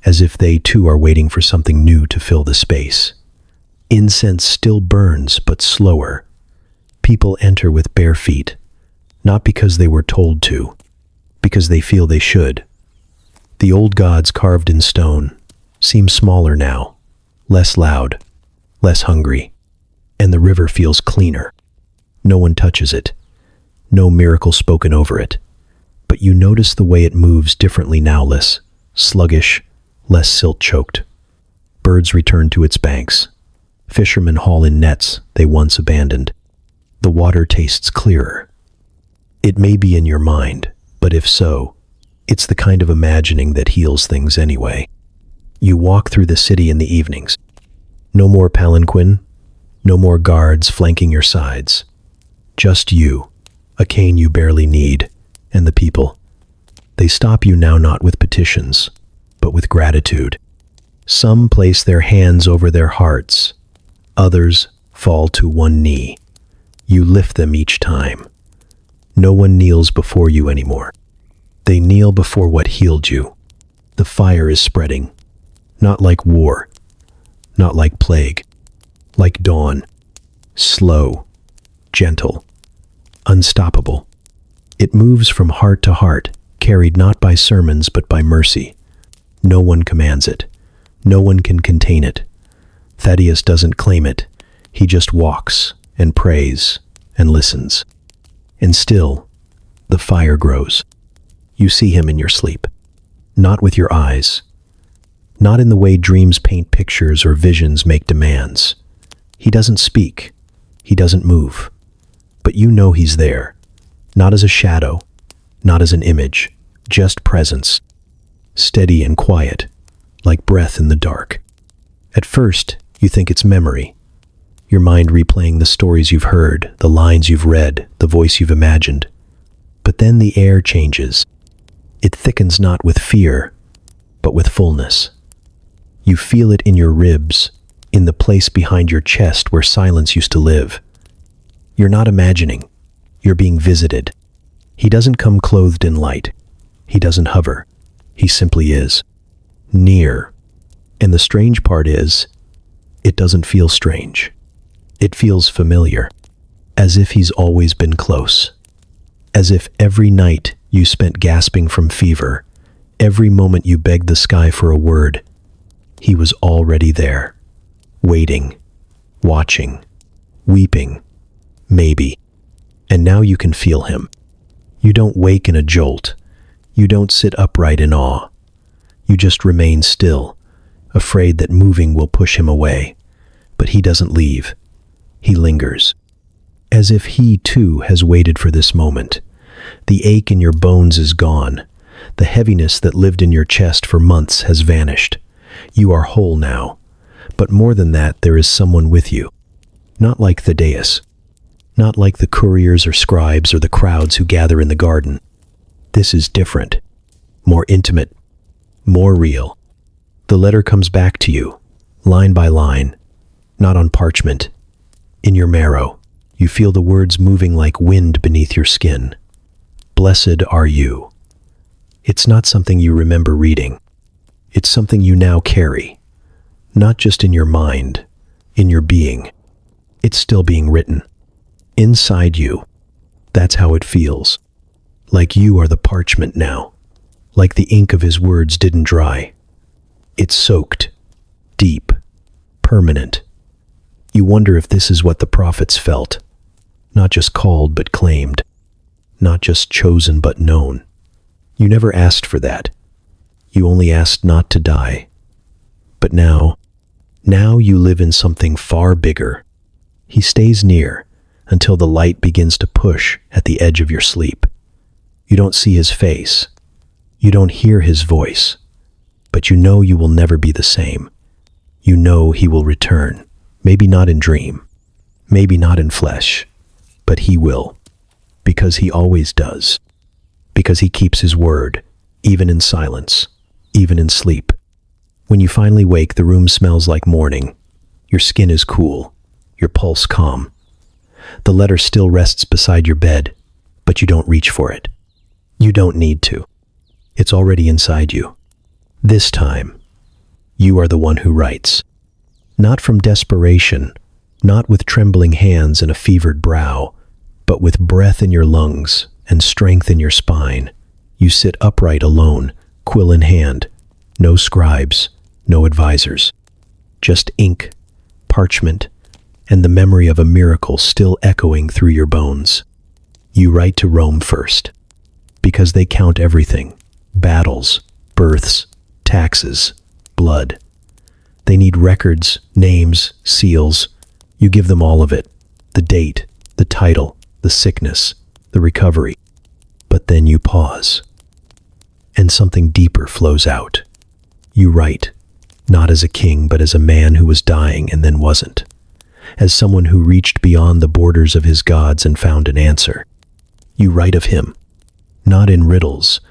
as if they too are waiting for something new to fill the space. Incense still burns, but slower. People enter with bare feet, not because they were told to, because they feel they should. The old gods carved in stone seem smaller now, less loud, less hungry, and the river feels cleaner. No one touches it, no miracle spoken over it, but you notice the way it moves differently now, less sluggish, less silt-choked. Birds return to its banks. Fishermen haul in nets they once abandoned. The water tastes clearer. It may be in your mind, but if so, it's the kind of imagining that heals things anyway. You walk through the city in the evenings. No more palanquin, no more guards flanking your sides. Just you, a cane you barely need, and the people. They stop you now not with petitions, but with gratitude. Some place their hands over their hearts. Others fall to one knee. You lift them each time. No one kneels before you anymore. They kneel before what healed you. The fire is spreading. Not like war. Not like plague. Like dawn. Slow. Gentle. Unstoppable. It moves from heart to heart, carried not by sermons but by mercy. No one commands it. No one can contain it. Thaddeus doesn't claim it. He just walks and prays and listens. And still, the fire grows. You see him in your sleep. Not with your eyes. Not in the way dreams paint pictures or visions make demands. He doesn't speak. He doesn't move. But you know he's there. Not as a shadow. Not as an image. Just presence. Steady and quiet, like breath in the dark. At first, you think it's memory. Your mind replaying the stories you've heard, the lines you've read, the voice you've imagined. But then the air changes. It thickens not with fear, but with fullness. You feel it in your ribs, in the place behind your chest where silence used to live. You're not imagining. You're being visited. He doesn't come clothed in light. He doesn't hover. He simply is. Near. And the strange part is, it doesn't feel strange. It feels familiar, as if he's always been close. As if every night you spent gasping from fever, every moment you begged the sky for a word, he was already there, waiting, watching, weeping, maybe. And now you can feel him. You don't wake in a jolt. You don't sit upright in awe. You just remain still, afraid that moving will push him away. But he doesn't leave. He lingers, as if he too has waited for this moment. The ache in your bones is gone. The heaviness that lived in your chest for months has vanished. You are whole now. But more than that, there is someone with you. Not like Thaddeus. Not like the couriers or scribes or the crowds who gather in the garden. This is different. More intimate. More real. The letter comes back to you, line by line, not on parchment. In your marrow, you feel the words moving like wind beneath your skin. Blessed are you. It's not something you remember reading. It's something you now carry, not just in your mind, in your being. It's still being written. Inside you. That's how it feels. Like you are the parchment now. Like the ink of his words didn't dry. It's soaked, deep, permanent. You wonder if this is what the prophets felt. Not just called but claimed. Not just chosen but known. You never asked for that. You only asked not to die. But now, Now you live in something far bigger. He stays near until the light begins to push at the edge of your sleep. You don't see his face. You don't hear his voice. But you know you will never be the same. You know he will return. Maybe not in dream. Maybe not in flesh. But he will. Because he always does. Because he keeps his word, even in silence, even in sleep. When you finally wake, the room smells like morning. Your skin is cool, your pulse calm. The letter still rests beside your bed, but you don't reach for it. You don't need to. It's already inside you. This time, you are the one who writes. Not from desperation, not with trembling hands and a fevered brow, but with breath in your lungs and strength in your spine. You sit upright alone, quill in hand. No scribes, no advisors. Just ink, parchment, and the memory of a miracle still echoing through your bones. You write to Rome first, because they count everything. Battles, births, taxes, blood. They need records, names, seals. You give them all of it. The date, the title, the sickness, the recovery. But then you pause, and something deeper flows out. You write, not as a king, but as a man who was dying and then wasn't. As someone who reached beyond the borders of his gods and found an answer. You write of him, not in riddles,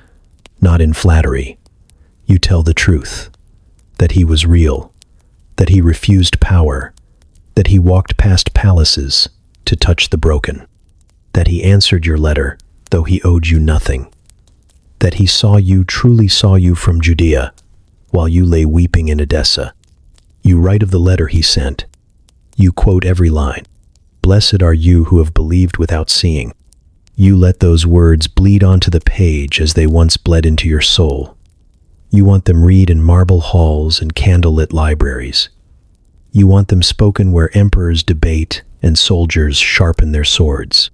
not in flattery. You tell the truth, that he was real, that he refused power, that he walked past palaces to touch the broken, that he answered your letter, though he owed you nothing, that he truly saw you from Judea, while you lay weeping in Edessa. You write of the letter he sent. You quote every line. Blessed are you who have believed without seeing. You let those words bleed onto the page as they once bled into your soul. You want them read in marble halls and candlelit libraries. You want them spoken where emperors debate and soldiers sharpen their swords.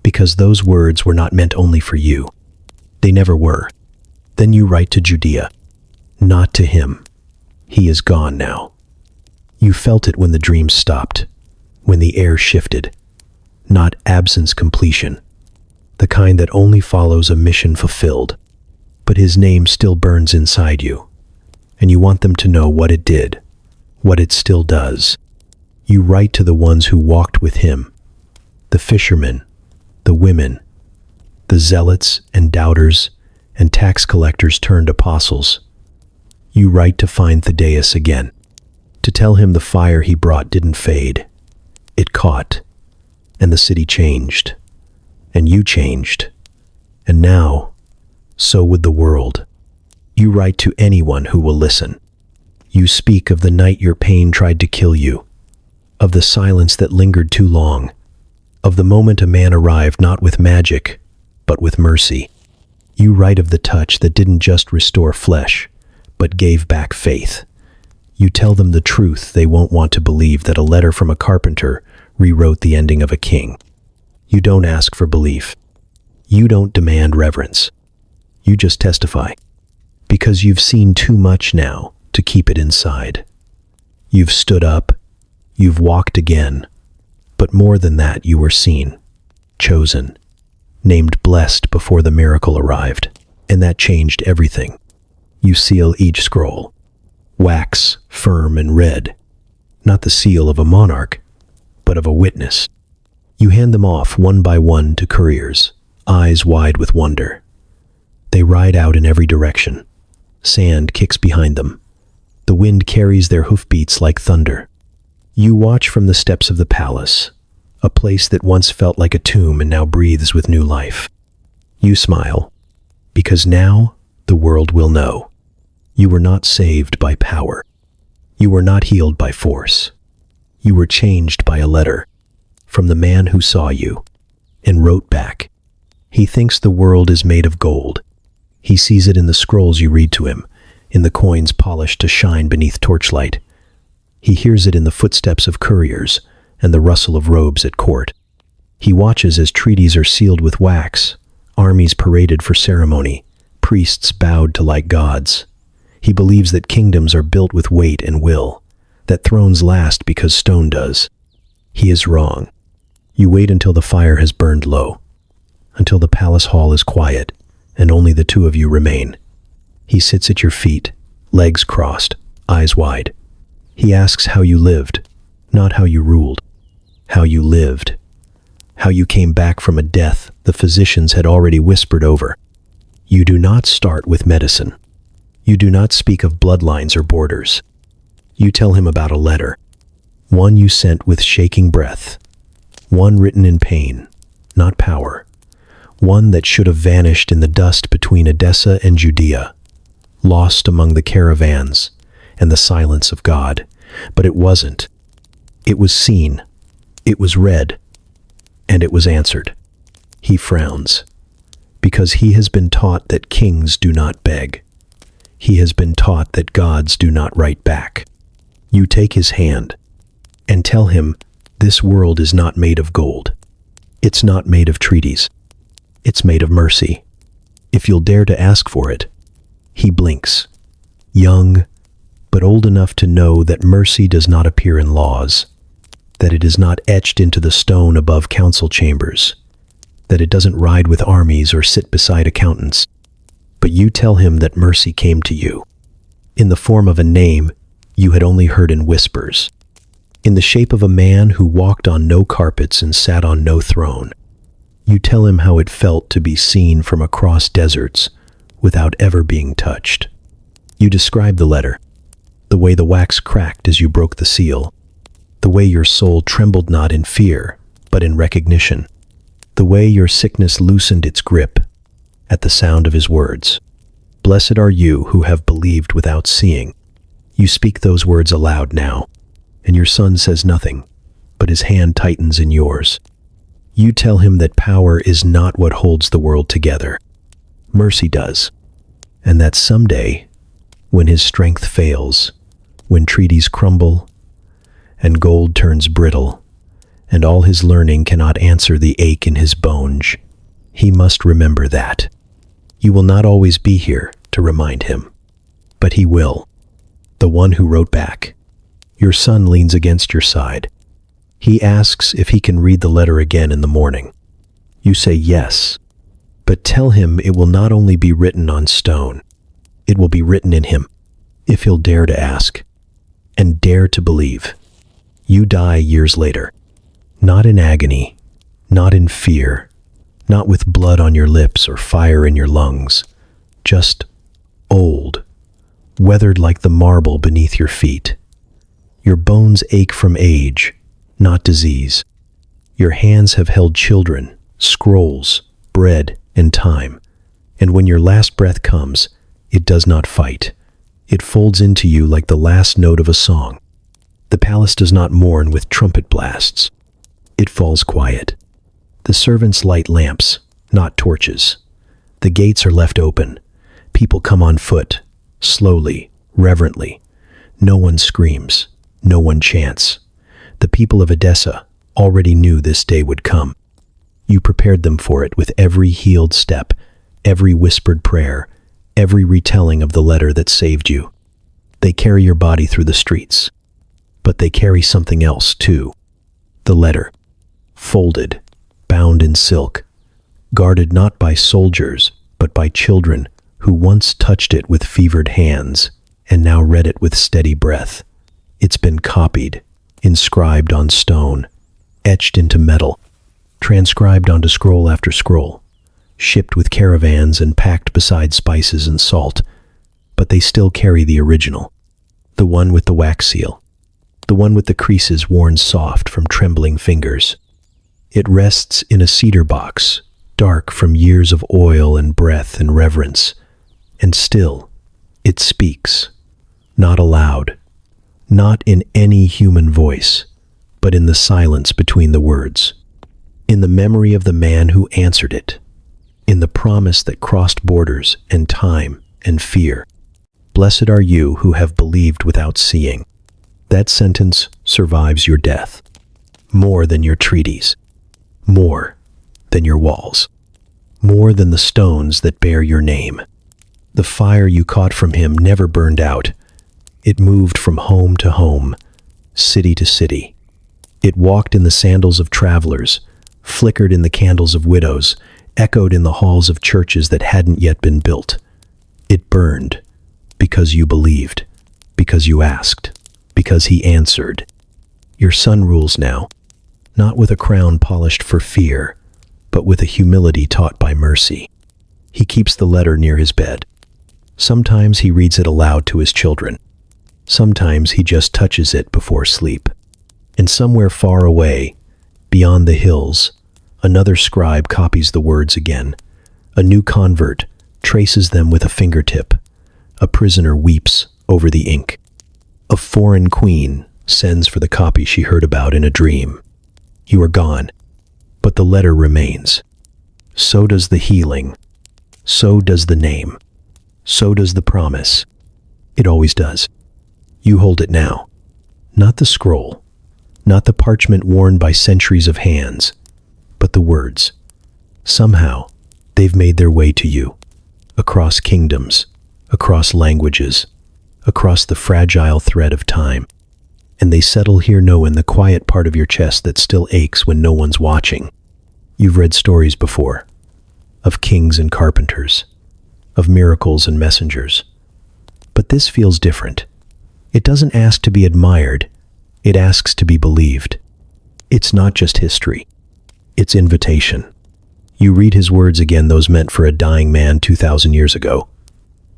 Because those words were not meant only for you. They never were. Then you write to Judea. Not to him. He is gone now. You felt it when the dream stopped, when the air shifted. Not absence completion, the kind that only follows a mission fulfilled. But his name still burns inside you, and you want them to know what it did, what it still does. You write to the ones who walked with him, the fishermen, the women, the zealots and doubters and tax collectors turned apostles. You write to find Thaddeus again, to tell him the fire he brought didn't fade. It caught, and the city changed, and you changed, and now, so would the world. You write to anyone who will listen. You speak of the night your pain tried to kill you, of the silence that lingered too long, of the moment a man arrived not with magic, but with mercy. You write of the touch that didn't just restore flesh, but gave back faith. You tell them the truth they won't want to believe, that a letter from a carpenter rewrote the ending of a king. You don't ask for belief. You don't demand reverence. You just testify. Because you've seen too much now to keep it inside. You've stood up. You've walked again. But more than that, you were seen, chosen, named blessed before the miracle arrived. And that changed everything. You seal each scroll. Wax, firm and red. Not the seal of a monarch, but of a witness. You hand them off one by one to couriers, eyes wide with wonder. They ride out in every direction. Sand kicks behind them. The wind carries their hoofbeats like thunder. You watch from the steps of the palace, a place that once felt like a tomb and now breathes with new life. You smile, because now the world will know. You were not saved by power. You were not healed by force. You were changed by a letter from the man who saw you and wrote back. He thinks the world is made of gold. He sees it in the scrolls you read to him, in the coins polished to shine beneath torchlight. He hears it in the footsteps of couriers and the rustle of robes at court. He watches as treaties are sealed with wax, armies paraded for ceremony, priests bowed to like gods. He believes that kingdoms are built with weight and will, that thrones last because stone does. He is wrong. You wait until the fire has burned low, until the palace hall is quiet, and only the two of you remain. He sits at your feet, legs crossed, eyes wide. He asks how you lived, not how you ruled. How you lived. How you came back from a death the physicians had already whispered over. You do not start with medicine. You do not speak of bloodlines or borders. You tell him about a letter, one you sent with shaking breath, one written in pain, not power, one that should have vanished in the dust between Edessa and Judea, lost among the caravans and the silence of God. But it wasn't. It was seen, it was read, and it was answered. He frowns, because he has been taught that kings do not beg. He has been taught that gods do not write back. You take his hand and tell him this world is not made of gold. It's not made of treaties. It's made of mercy. If you'll dare to ask for it. He blinks, young, but old enough to know that mercy does not appear in laws, that it is not etched into the stone above council chambers, that it doesn't ride with armies or sit beside accountants. But you tell him that mercy came to you, in the form of a name you had only heard in whispers, in the shape of a man who walked on no carpets and sat on no throne. You tell him how it felt to be seen from across deserts without ever being touched. You describe the letter, the way the wax cracked as you broke the seal, the way your soul trembled not in fear, but in recognition, the way your sickness loosened its grip at the sound of his words. Blessed are you who have believed without seeing. You speak those words aloud now, and your son says nothing, but his hand tightens in yours. You tell him that power is not what holds the world together. Mercy does, and that someday, when his strength fails, when treaties crumble, and gold turns brittle, and all his learning cannot answer the ache in his bones, he must remember that. You will not always be here to remind him, but he will. The one who wrote back. Your son leans against your side. He asks if he can read the letter again in the morning. You say yes, but tell him it will not only be written on stone, it will be written in him, if he'll dare to ask, and dare to believe. You die years later, not in agony, not in fear, not with blood on your lips or fire in your lungs, just old, weathered like the marble beneath your feet. Your bones ache from age, not disease. Your hands have held children, scrolls, bread, and time. And when your last breath comes, it does not fight. It folds into you like the last note of a song. The palace does not mourn with trumpet blasts. It falls quiet. The servants light lamps, not torches. The gates are left open. People come on foot, slowly, reverently. No one screams. No one chants. The people of Edessa already knew this day would come. You prepared them for it with every healed step, every whispered prayer, every retelling of the letter that saved you. They carry your body through the streets, but they carry something else too. The letter, folded, bound in silk, guarded not by soldiers, but by children who once touched it with fevered hands and now read it with steady breath. It's been copied, inscribed on stone, etched into metal, transcribed onto scroll after scroll, shipped with caravans and packed beside spices and salt, but they still carry the original, the one with the wax seal, the one with the creases worn soft from trembling fingers. It rests in a cedar box, dark from years of oil and breath and reverence, and still it speaks, not aloud, not in any human voice, but in the silence between the words, in the memory of the man who answered it, in the promise that crossed borders and time and fear. Blessed are you who have believed without seeing. That sentence survives your death, more than your treaties, more than your walls, more than the stones that bear your name. The fire you caught from him never burned out. It moved from home to home, city to city. It walked in the sandals of travelers, flickered in the candles of widows, echoed in the halls of churches that hadn't yet been built. It burned because you believed, because you asked, because he answered. Your son rules now, not with a crown polished for fear, but with a humility taught by mercy. He keeps the letter near his bed. Sometimes he reads it aloud to his children. Sometimes he just touches it before sleep. And somewhere far away, beyond the hills, another scribe copies the words again. A new convert traces them with a fingertip. A prisoner weeps over the ink. A foreign queen sends for the copy she heard about in a dream. You are gone, but the letter remains. So does the healing. So does the name. So does the promise. It always does. You hold it now. Not the scroll, not the parchment worn by centuries of hands, but the words. Somehow, they've made their way to you, across kingdoms, across languages, across the fragile thread of time. And they settle here in the quiet part of your chest that still aches when no one's watching. You've read stories before, of kings and carpenters, of miracles and messengers. But this feels different. It doesn't ask to be admired, it asks to be believed. It's not just history, it's invitation. You read his words again, those meant for a dying man 2,000 years ago.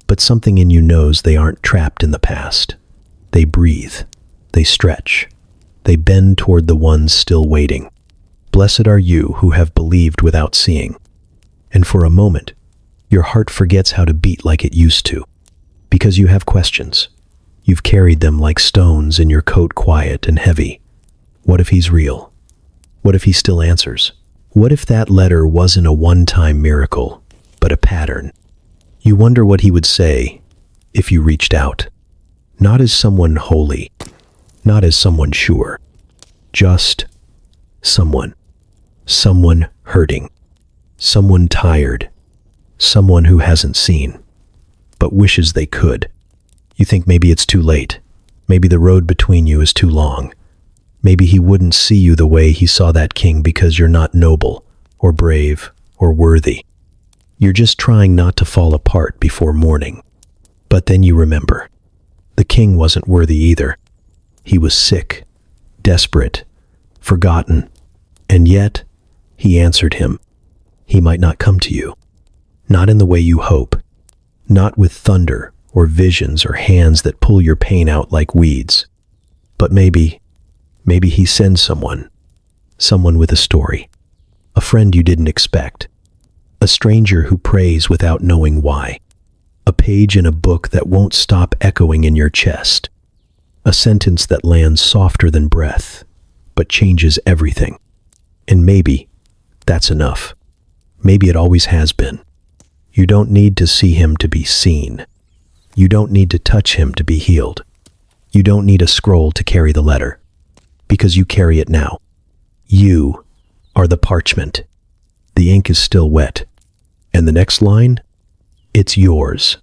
But something in you knows they aren't trapped in the past. They breathe, they stretch, they bend toward the ones still waiting. Blessed are you who have believed without seeing. And for a moment, your heart forgets how to beat like it used to. Because you have questions. You've carried them like stones in your coat, quiet and heavy. What if he's real? What if he still answers? What if that letter wasn't a one-time miracle, but a pattern? You wonder what he would say if you reached out. Not as someone holy, not as someone sure. Just someone. Someone hurting. Someone tired. Someone who hasn't seen, but wishes they could. You think maybe it's too late. Maybe the road between you is too long. Maybe he wouldn't see you the way he saw that king because you're not noble, or brave, or worthy. You're just trying not to fall apart before morning. But then you remember. The king wasn't worthy either. He was sick, desperate, forgotten, and yet he answered him. He might not come to you. Not in the way you hope. Not with thunder or visions or hands that pull your pain out like weeds. But maybe he sends someone with a story. A friend you didn't expect. A stranger who prays without knowing why. A page in a book that won't stop echoing in your chest. A sentence that lands softer than breath, but changes everything. And maybe that's enough. Maybe it always has been. You don't need to see him to be seen. You don't need to touch him to be healed. You don't need a scroll to carry the letter, because you carry it now. You are the parchment. The ink is still wet. And the next line? It's yours.